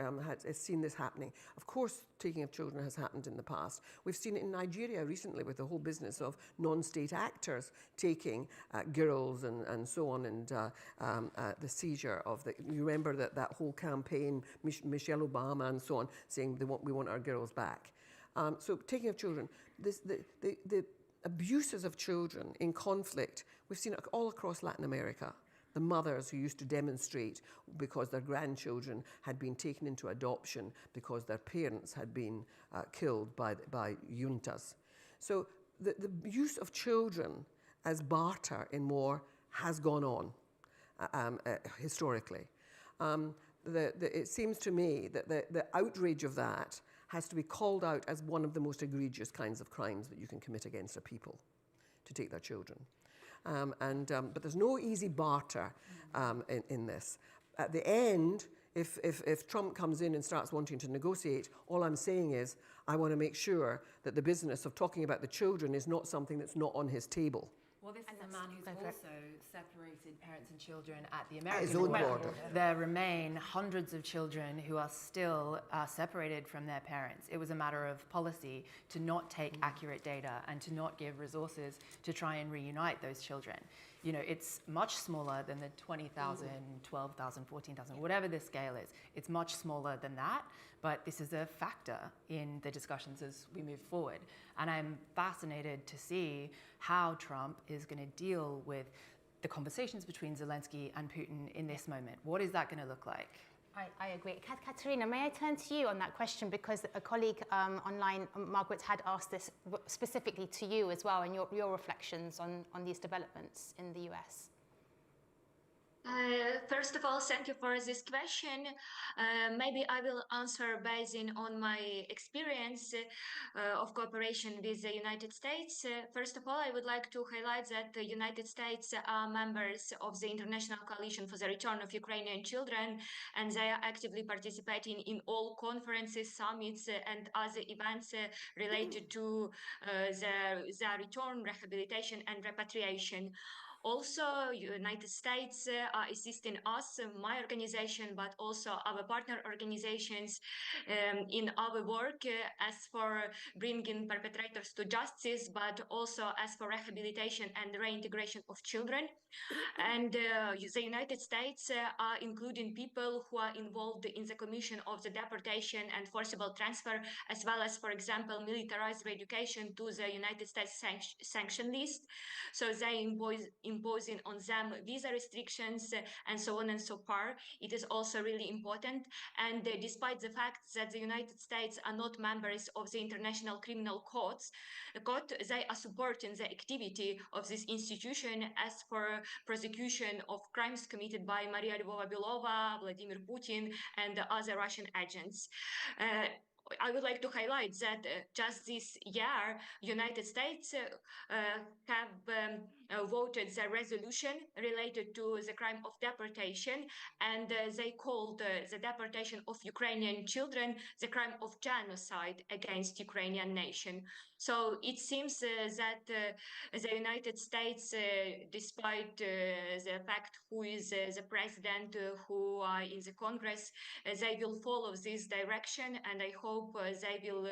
seen this happening? Of course, taking of children has happened in the past. We've seen it in Nigeria recently with the whole business of non-state actors taking girls and so on, and the seizure of the, you remember that whole campaign, Michelle Obama and so on, saying we want our girls back. So taking of children, the abuses of children in conflict, we've seen it all across Latin America. The mothers who used to demonstrate because their grandchildren had been taken into adoption because their parents had been killed by juntas. So the use of children as barter in war has gone on historically. It seems to me that the outrage of that has to be called out as one of the most egregious kinds of crimes that you can commit against a people, to take their children. But there's no easy barter in this. At the end, if Trump comes in and starts wanting to negotiate, all I'm saying is I want to make sure that the business of talking about the children is not something that's not on his table. Well, this is a man who's also separated parents and children at the American border. There remain hundreds of children who are still separated from their parents. It was a matter of policy to not take accurate data and to not give resources to try and reunite those children. You know, it's much smaller than the 20,000, 12,000, 14,000, whatever the scale is. It's much smaller than that, but this is a factor in the discussions as we move forward. And I'm fascinated to see how Trump is going to deal with the conversations between Zelensky and Putin in this moment. What is that going to look like? I agree. Katerina, may I turn to you on that question, because a colleague online, Margaret, had asked this specifically to you as well, and your reflections on these developments in the US. First of all, thank you for this question. Maybe I will answer based on my experience of cooperation with the United States. First of all, I would like to highlight that the United States are members of the International Coalition for the Return of Ukrainian Children, and they are actively participating in all conferences, summits, and other events related to the return, rehabilitation, and repatriation. Also, United States are assisting us, my organization, but also our partner organizations in our work as for bringing perpetrators to justice, but also as for rehabilitation and reintegration of children. And the United States are including people who are involved in the commission of the deportation and forcible transfer, as well as, for example, militarized reeducation to the United States sanction list. So they imposing on them visa restrictions and so on and so far. It is also really important. And despite the fact that the United States are not members of the International Criminal Court, they are supporting the activity of this institution as for prosecution of crimes committed by Maria Alekseyevna Lvova-Belova, Vladimir Putin, and other Russian agents. I would like to highlight that just this year, United States have voted the resolution related to the crime of deportation, and they called the deportation of Ukrainian children the crime of genocide against Ukrainian nation. So it seems that the United States, despite the fact who is the president, who are in the Congress, they will follow this direction, and I hope they will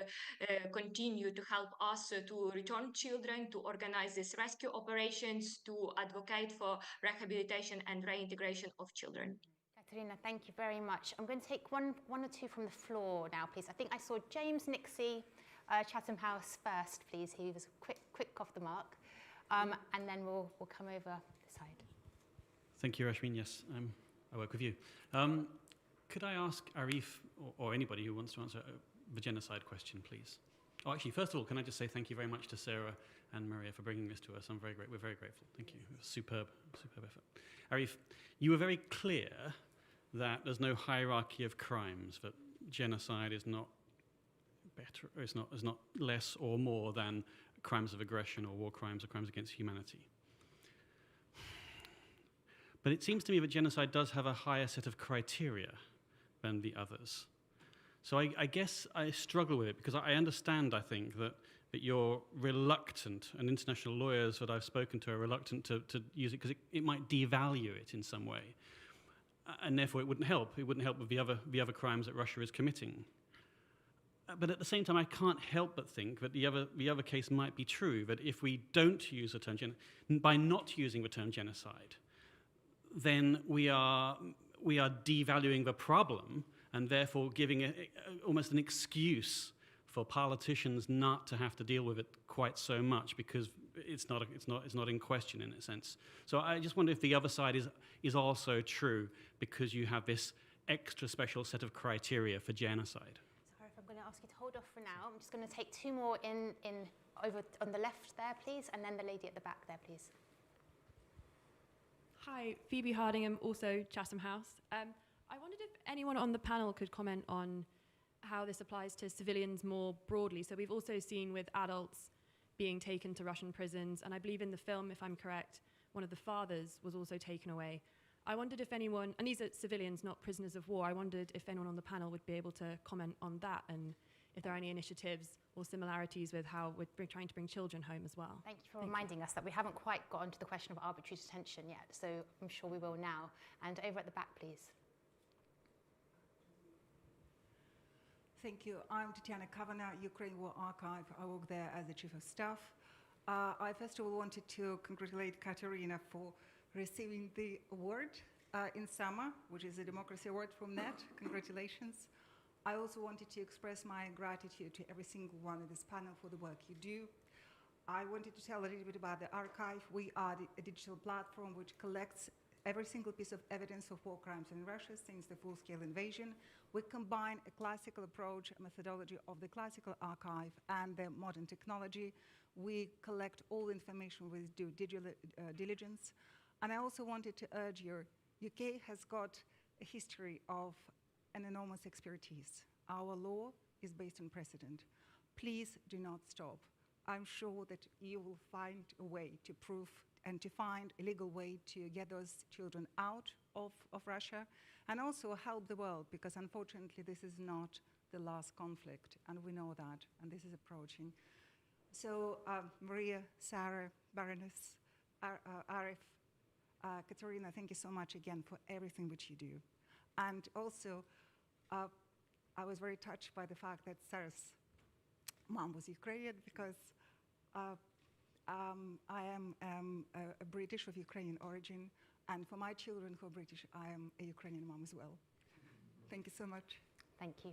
continue to help us to return children, to organize these rescue operations, to advocate for rehabilitation and reintegration of children. Katerina, thank you very much. I'm going to take one or two from the floor now, please. I think I saw James Nixie, Chatham House first, please. He was quick off the mark. And then we'll come over this side. Thank you, Rashmin. Yes, I work with you. Could I ask Arif, or anybody who wants to answer the genocide question, please? Oh, actually, first of all, can I just say thank you very much to Sarah and Maria for bringing this to us. We're very grateful. Thank you. It was superb effort. Arif, you were very clear that there's no hierarchy of crimes, that genocide is not better, is not less or more than crimes of aggression or war crimes or crimes against humanity. But it seems to me that genocide does have a higher set of criteria than the others. So I guess I struggle with it because I understand, I think, that that you're reluctant, and international lawyers that I've spoken to are reluctant to use it because it might devalue it in some way. And therefore it wouldn't help. It wouldn't help with the other crimes that Russia is committing. But at the same time, I can't help but think that the other case might be true, that if we don't use the term by not using the term genocide, then we are devaluing the problem and therefore giving almost an excuse for politicians not to have to deal with it quite so much because it's not in question in a sense. So I just wonder if the other side is also true because you have this extra special set of criteria for genocide. Sorry, if I'm going to ask you to hold off for now. I'm just going to take two more in over on the left there, please, and then the lady at the back there, please. Hi, Phoebe Hardingham, also Chatham House. I wondered if anyone on the panel could comment on how this applies to civilians more broadly. So we've also seen with adults being taken to Russian prisons, and I believe in the film, if I'm correct, one of the fathers was also taken away. I wondered if anyone, and these are civilians, not prisoners of war, I wondered if anyone on the panel would be able to comment on that and if there are any initiatives or similarities with how we're trying to bring children home as well. Thank you for reminding us that we haven't quite got onto the question of arbitrary detention yet, so I'm sure we will now. And over at the back, please. Thank you. I'm Tatiana Kavanagh, Ukraine War Archive. I work there as the Chief of Staff. I first of all wanted to congratulate Katerina for receiving the award in summer, which is a Democracy Award from NET. Congratulations. I also wanted to express my gratitude to every single one of this panel for the work you do. I wanted to tell a little bit about the archive. We are a digital platform which collects every single piece of evidence of war crimes in Russia since the full-scale invasion. We combine a classical approach, a methodology of the classical archive and the modern technology. We collect all information with due diligence. And I also wanted to urge you, UK has got a history of an enormous expertise. Our law is based on precedent. Please do not stop. I'm sure that you will find a way to prove and to find a legal way to get those children out of Russia and also help the world, because unfortunately this is not the last conflict, and we know that, and this is approaching. So Maria, Sarah, Baroness, Arif, Katerina, thank you so much again for everything which you do. And also, I was very touched by the fact that Sarah's mom was Ukrainian, because I am a British of Ukrainian origin, and for my children who are British, I am a Ukrainian mom as well. Thank you so much. Thank you.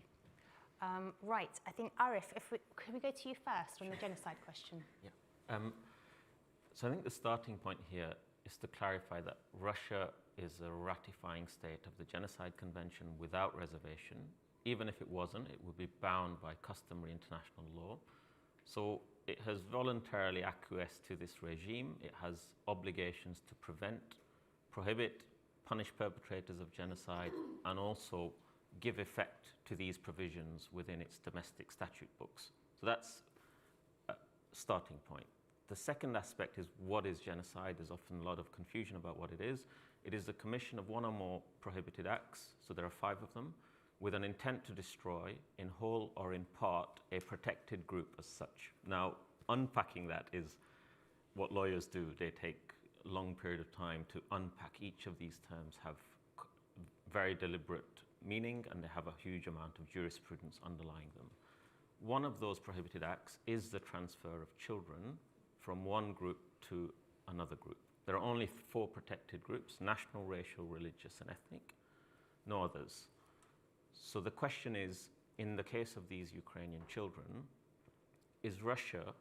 Right, I think Arif, can we go to you first on the genocide question? Yeah. So I think the starting point here is to clarify that Russia is a ratifying state of the Genocide Convention without reservation. Even if it wasn't, it would be bound by customary international law. So it has voluntarily acquiesced to this regime. It has obligations to prevent, prohibit, punish perpetrators of genocide, and also give effect to these provisions within its domestic statute books. So that's a starting point. The second aspect is, what is genocide? There's often a lot of confusion about what it is. It is the commission of one or more prohibited acts, so there are 5 of them, with an intent to destroy, in whole or in part, a protected group as such. Now, unpacking that is what lawyers do. They take a long period of time to unpack. Each of these terms have very deliberate meaning, and they have a huge amount of jurisprudence underlying them. One of those prohibited acts is the transfer of children from one group to another group. There are only 4 protected groups: national, racial, religious, and ethnic. No others. So the question is, in the case of these Ukrainian children, is Russia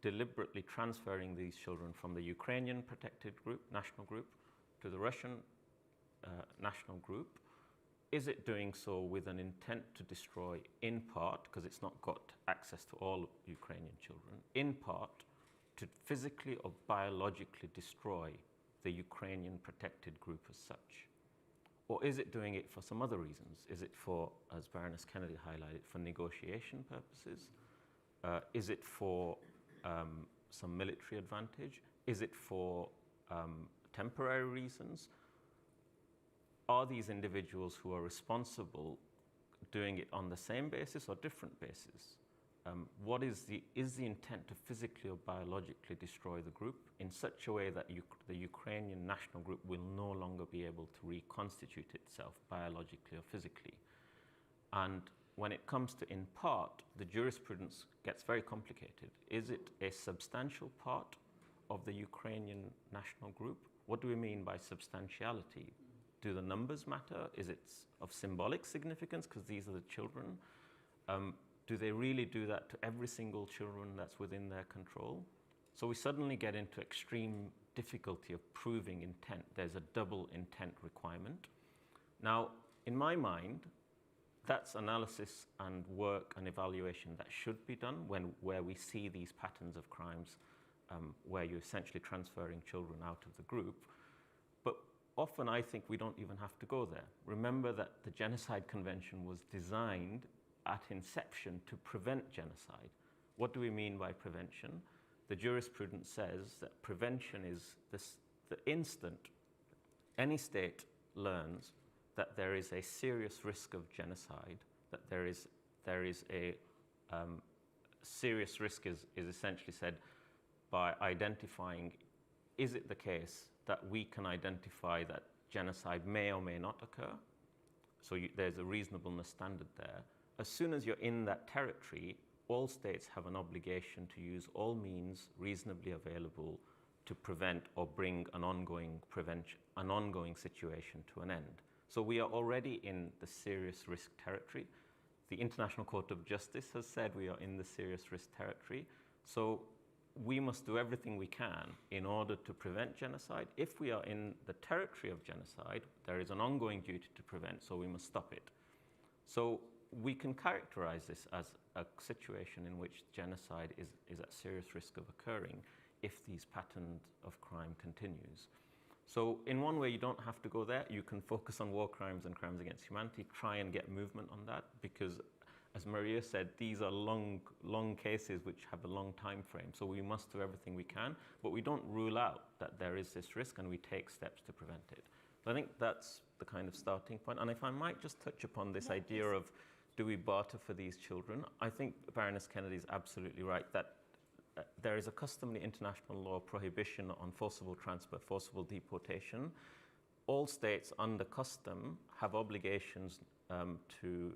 deliberately transferring these children from the Ukrainian protected group, national group, to the Russian national group? Is it doing so with an intent to destroy, in part, because it's not got access to all Ukrainian children, in part, to physically or biologically destroy the Ukrainian protected group as such? Or is it doing it for some other reasons? Is it for, as Baroness Kennedy highlighted, for negotiation purposes? Is it for some military advantage? Is it for temporary reasons? Are these individuals who are responsible doing it on the same basis or different basis? what is the intent to physically or biologically destroy the group in such a way that the Ukrainian national group will no longer be able to reconstitute itself biologically or physically. And when it comes to in part, the jurisprudence gets very complicated. Is it a substantial part of the Ukrainian national group? What do we mean by substantiality? Do the numbers matter? Is it of symbolic significance because these are the children? Do they really do that to every single children that's within their control? So we suddenly get into extreme difficulty of proving intent. There's a double intent requirement. Now, in my mind, that's analysis and work and evaluation that should be done where we see these patterns of crimes where you're essentially transferring children out of the group. But often I think we don't even have to go there. Remember that the Genocide Convention was designed at inception to prevent genocide. What do we mean by prevention? The jurisprudence says that prevention is the instant any state learns that there is a serious risk of genocide, that there is a serious risk is essentially said by identifying, is it the case that we can identify that genocide may or may not occur? So there's a reasonableness standard there. As soon as you're in that territory, all states have an obligation to use all means reasonably available to prevent or bring an ongoing situation to an end. So we are already in the serious risk territory. The International Court of Justice has said we are in the serious risk territory. So we must do everything we can in order to prevent genocide. If we are in the territory of genocide, there is an ongoing duty to prevent, so we must stop it. So we can characterize this as a situation in which genocide is at serious risk of occurring if these patterns of crime continues. So in one way, you don't have to go there. You can focus on war crimes and crimes against humanity, try and get movement on that, because as Maria said, these are long cases which have a long time frame. So we must do everything we can, but we don't rule out that there is this risk and we take steps to prevent it. So I think that's the kind of starting point. And if I might just touch upon this idea of, do we barter for these children? I think Baroness Kennedy is absolutely right that there is a customary international law prohibition on forcible transfer, forcible deportation. All states under custom have obligations to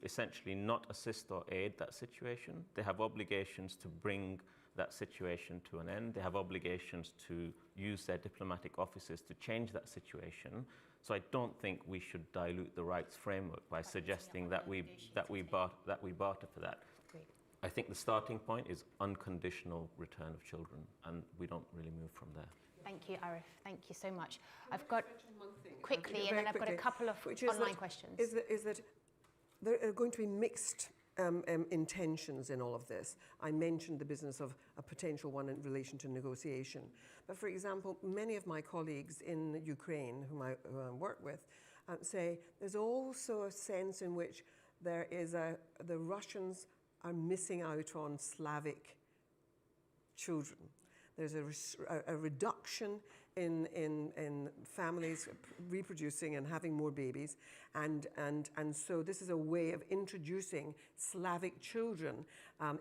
essentially not assist or aid that situation. They have obligations to bring that situation to an end. They have obligations to use their diplomatic offices to change that situation. So I don't think we should dilute the rights framework by suggesting that we barter for that. Great. I think the starting point is unconditional return of children, and we don't really move from there. Thank you, Arif. Thank you so much. I've got quickly, and then I've got a couple of online questions. Is that there are going to be mixed intentions in all of this. I mentioned the business of a potential one in relation to negotiation. But for example, many of my colleagues in Ukraine, whom I work with, say there's also a sense in which there is the Russians are missing out on Slavic children. There's a reduction in families reproducing and having more babies, and so this is a way of introducing Slavic children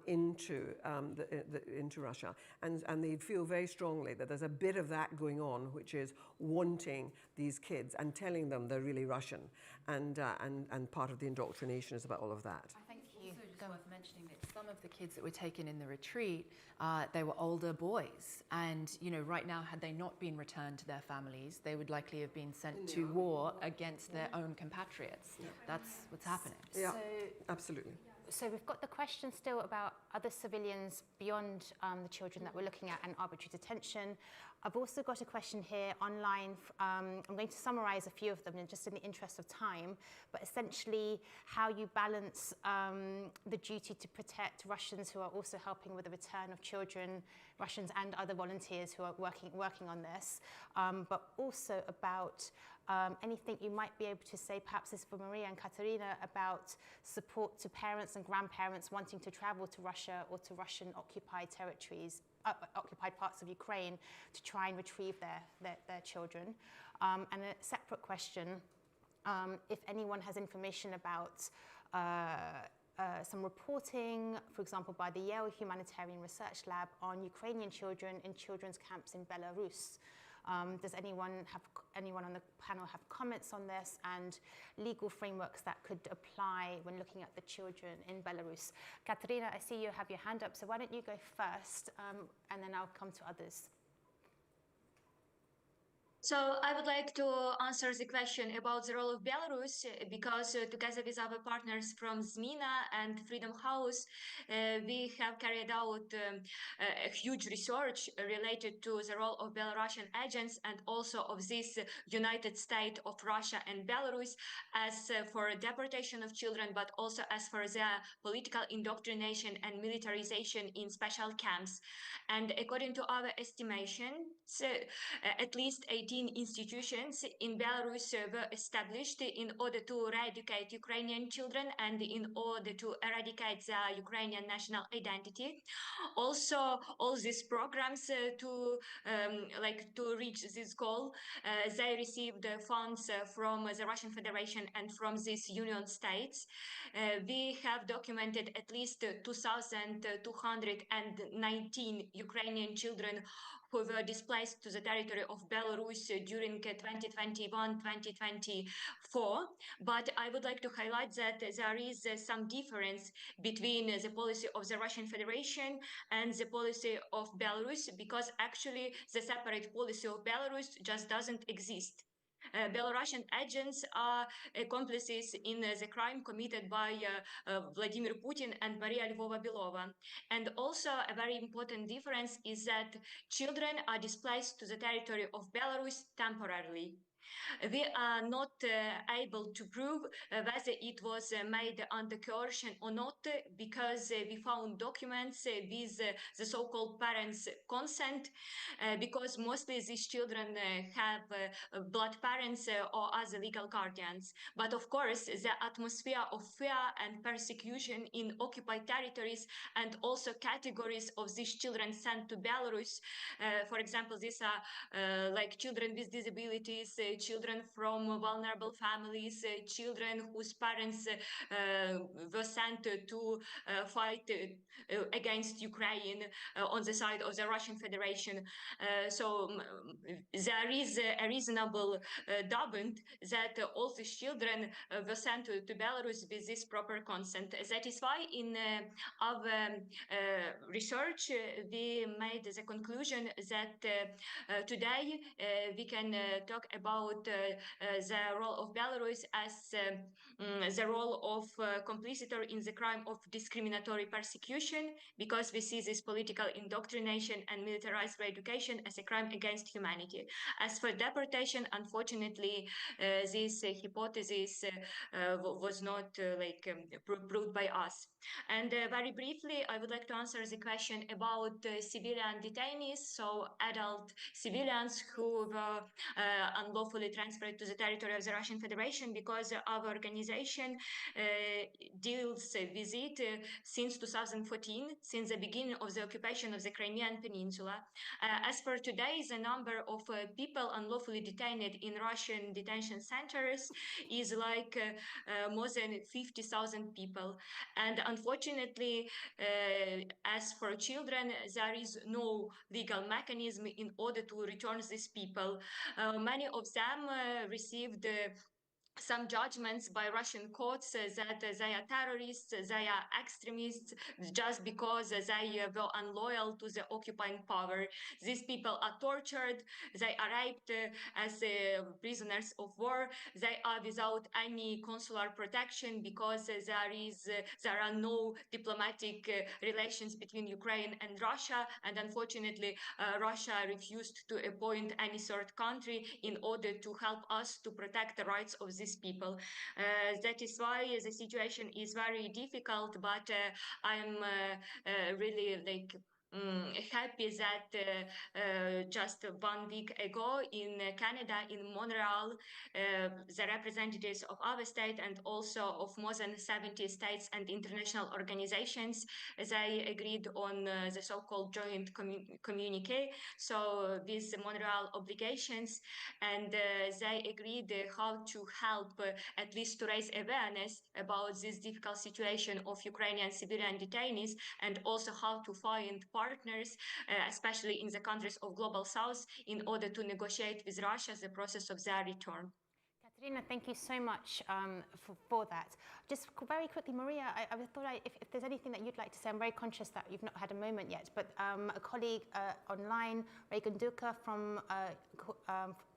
into Russia, and they feel very strongly that there's a bit of that going on, which is wanting these kids and telling them they're really Russian, and part of the indoctrination is about all of that. Thank you. Also just worth mentioning that some of the kids that were taken in the retreat, they were older boys, and right now, had they not been returned to their families, they would likely have been sent to war against their own compatriots. Yeah. That's what's happening. Yeah, absolutely. So we've got the question still about other civilians beyond the children that we're looking at and arbitrary detention. I've also got a question here online. I'm going to summarize a few of them just in the interest of time, but essentially how you balance the duty to protect Russians who are also helping with the return of children, Russians and other volunteers who are working on this, but also about anything you might be able to say, perhaps this is for Maria and Katerina, about support to parents and grandparents wanting to travel to Russia or to Russian occupied territories, occupied parts of Ukraine, to try and retrieve their children. And a separate question, if anyone has information about some reporting, for example, by the Yale Humanitarian Research Lab on Ukrainian children in children's camps in Belarus. Does anyone on the panel have comments on this and legal frameworks that could apply when looking at the children in Belarus? Katerina, I see you have your hand up, so why don't you go first, and then I'll come to others. So I would like to answer the question about the role of Belarus because together with our partners from ZMINA and Freedom House, we have carried out a huge research related to the role of Belarusian agents and also of this United States of Russia and Belarus as for deportation of children, but also as for their political indoctrination and militarization in special camps. And according to our estimation, at least 18 institutions in Belarus were established in order to eradicate Ukrainian children and in order to eradicate the Ukrainian national identity. Also, all these programs to reach this goal, they received funds from the Russian Federation and from these union states. We have documented at least 2,219 Ukrainian children who were displaced to the territory of Belarus during 2021-2024. But I would like to highlight that there is some difference between the policy of the Russian Federation and the policy of Belarus, because actually the separate policy of Belarus just doesn't exist. Belarusian agents are accomplices in the crime committed by Vladimir Putin and Maria Lvova-Belova. And also a very important difference is that children are displaced to the territory of Belarus temporarily. We are not able to prove whether it was made under coercion or not, because we found documents with the so-called parents' consent, because mostly these children have blood parents or other legal guardians. But of course, the atmosphere of fear and persecution in occupied territories and also categories of these children sent to Belarus, for example, these are like children with disabilities, children from vulnerable families, children whose parents were sent to fight against Ukraine on the side of the Russian Federation. So there is a reasonable doubt that all these children were sent to Belarus with this proper consent. That is why in our research we made the conclusion that today we can talk about the role of Belarus as the role of complicity in the crime of discriminatory persecution, because we see this political indoctrination and militarized education as a crime against humanity. As for deportation, unfortunately, this hypothesis was not proved by us. And very briefly, I would like to answer the question about civilian detainees, so adult civilians who were unlawfully transferred to the territory of the Russian Federation, because our organization deals with it since 2014, since the beginning of the occupation of the Crimean Peninsula. As for today, the number of people unlawfully detained in Russian detention centers is like more than 50,000 people. And unfortunately, as for children, there is no legal mechanism in order to return these people. Many of them received some judgments by Russian courts that they are terrorists, they are extremists, just because they were unloyal to the occupying power. These people are tortured, they are raped as prisoners of war, they are without any consular protection because there are no diplomatic relations between Ukraine and Russia, and unfortunately Russia refused to appoint any third country in order to help us to protect the rights of these people. That is why the situation is very difficult, but I'm really happy that just 1 week ago in Canada, in Montreal, the representatives of our state and also of more than 70 states and international organizations, they agreed on the so-called joint communique, so with Montreal obligations, and they agreed how to help at least to raise awareness about this difficult situation of Ukrainian civilian detainees, and also how to find partners, especially in the countries of Global South, in order to negotiate with Russia the process of their return. Katerina, thank you so much for that. Just very quickly, Maria, I thought if there's anything that you'd like to say, I'm very conscious that you've not had a moment yet, but a colleague online, Regan Duka from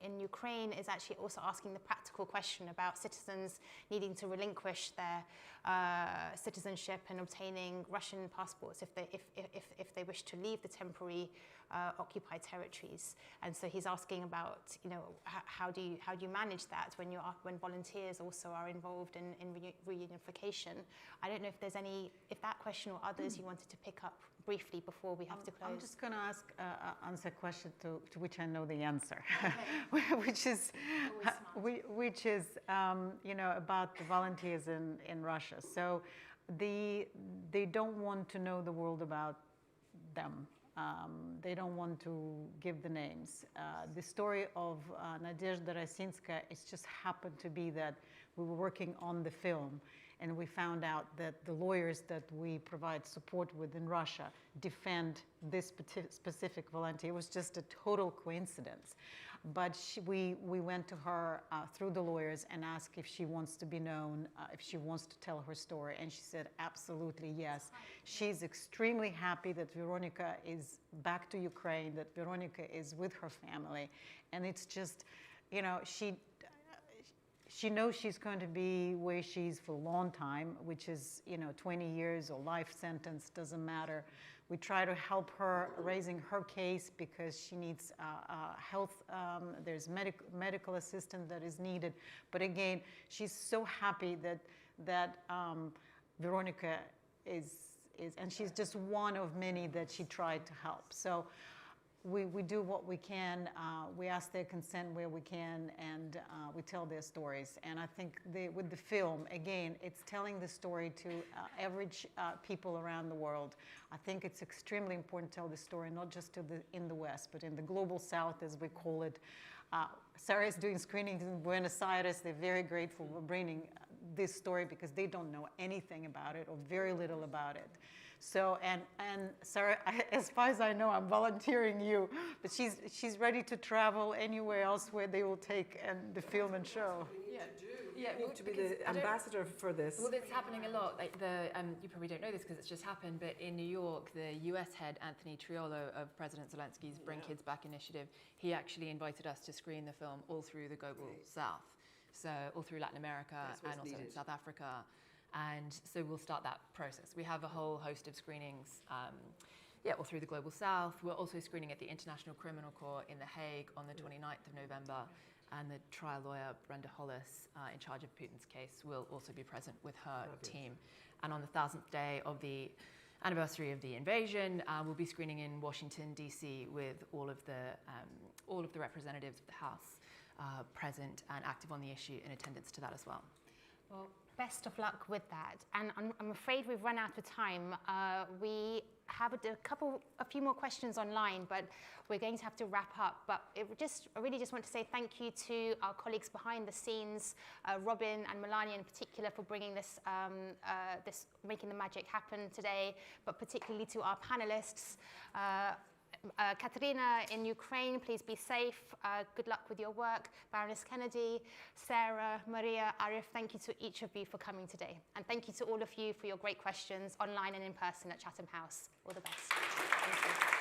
in Ukraine, is actually also asking the practical question about citizens needing to relinquish their citizenship and obtaining Russian passports if they wish to leave the temporary occupied territories. And so he's asking about, you know, how do you manage that when volunteers also are involved in reunification? I don't know if there's if that question or others you wanted to pick up briefly before we have to close. I'm just going to answer a question to which I know the answer, which is you know, about the volunteers in Russia. So they don't want to know the world about them. They don't want to give the names. The story of Nadezhda Rosinska, it's just happened to be that we were working on the film and we found out that the lawyers that we provide support with in Russia defend this specific volunteer. It was just a total coincidence. But we went to her through the lawyers and asked if she wants to be known, if she wants to tell her story. And she said, absolutely yes. She's extremely happy that Veronica is back to Ukraine, that Veronica is with her family. And it's just, you know, she knows she's going to be where she's for a long time, which is, you know, 20 years or life sentence, doesn't matter. We try to help her raising her case because she needs health, there's medical assistance that is needed. But again, she's so happy that Veronica is, and she's just one of many that she tried to help. So we do what we can. We ask their consent where we can, and we tell their stories. And I think with the film, again, it's telling the story to average people around the world. I think it's extremely important to tell the story, not just in the West, but in the Global South, as we call it. Sarah is doing screenings in Buenos Aires. They're very grateful for bringing this story because they don't know anything about it or very little about it. So, and Sarah, as far as I know, I'm volunteering you, but she's ready to travel anywhere else where they will take the film and show. Yeah, you need to be the ambassador for this. Well, it's happening a lot. Like you probably don't know this because it's just happened, but in New York, the U.S. head, Anthony Triolo, of President Zelensky's Bring Kids Back initiative, he actually invited us to screen the film all through the Global South. So all through Latin America and also in South Africa. And so we'll start that process. We have a whole host of screenings all through the Global South. We're also screening at the International Criminal Court in The Hague on the 29th of November. And the trial lawyer, Brenda Hollis, in charge of Putin's case, will also be present with her team. And on the 1000th day of the anniversary of the invasion, we'll be screening in Washington, D.C. with all of the representatives of the House present and active on the issue in attendance to that as well. Well, best of luck with that. And I'm afraid we've run out of time. We have a few more questions online, but we're going to have to wrap up. But I really just want to say thank you to our colleagues behind the scenes, Robin and Melania in particular, for bringing this, making the magic happen today, but particularly to our panelists. Katerina in Ukraine, please be safe. Good luck with your work. Baroness Kennedy, Sarah, Maria, Arif, thank you to each of you for coming today. And thank you to all of you for your great questions online and in person at Chatham House. All the best. Thank you.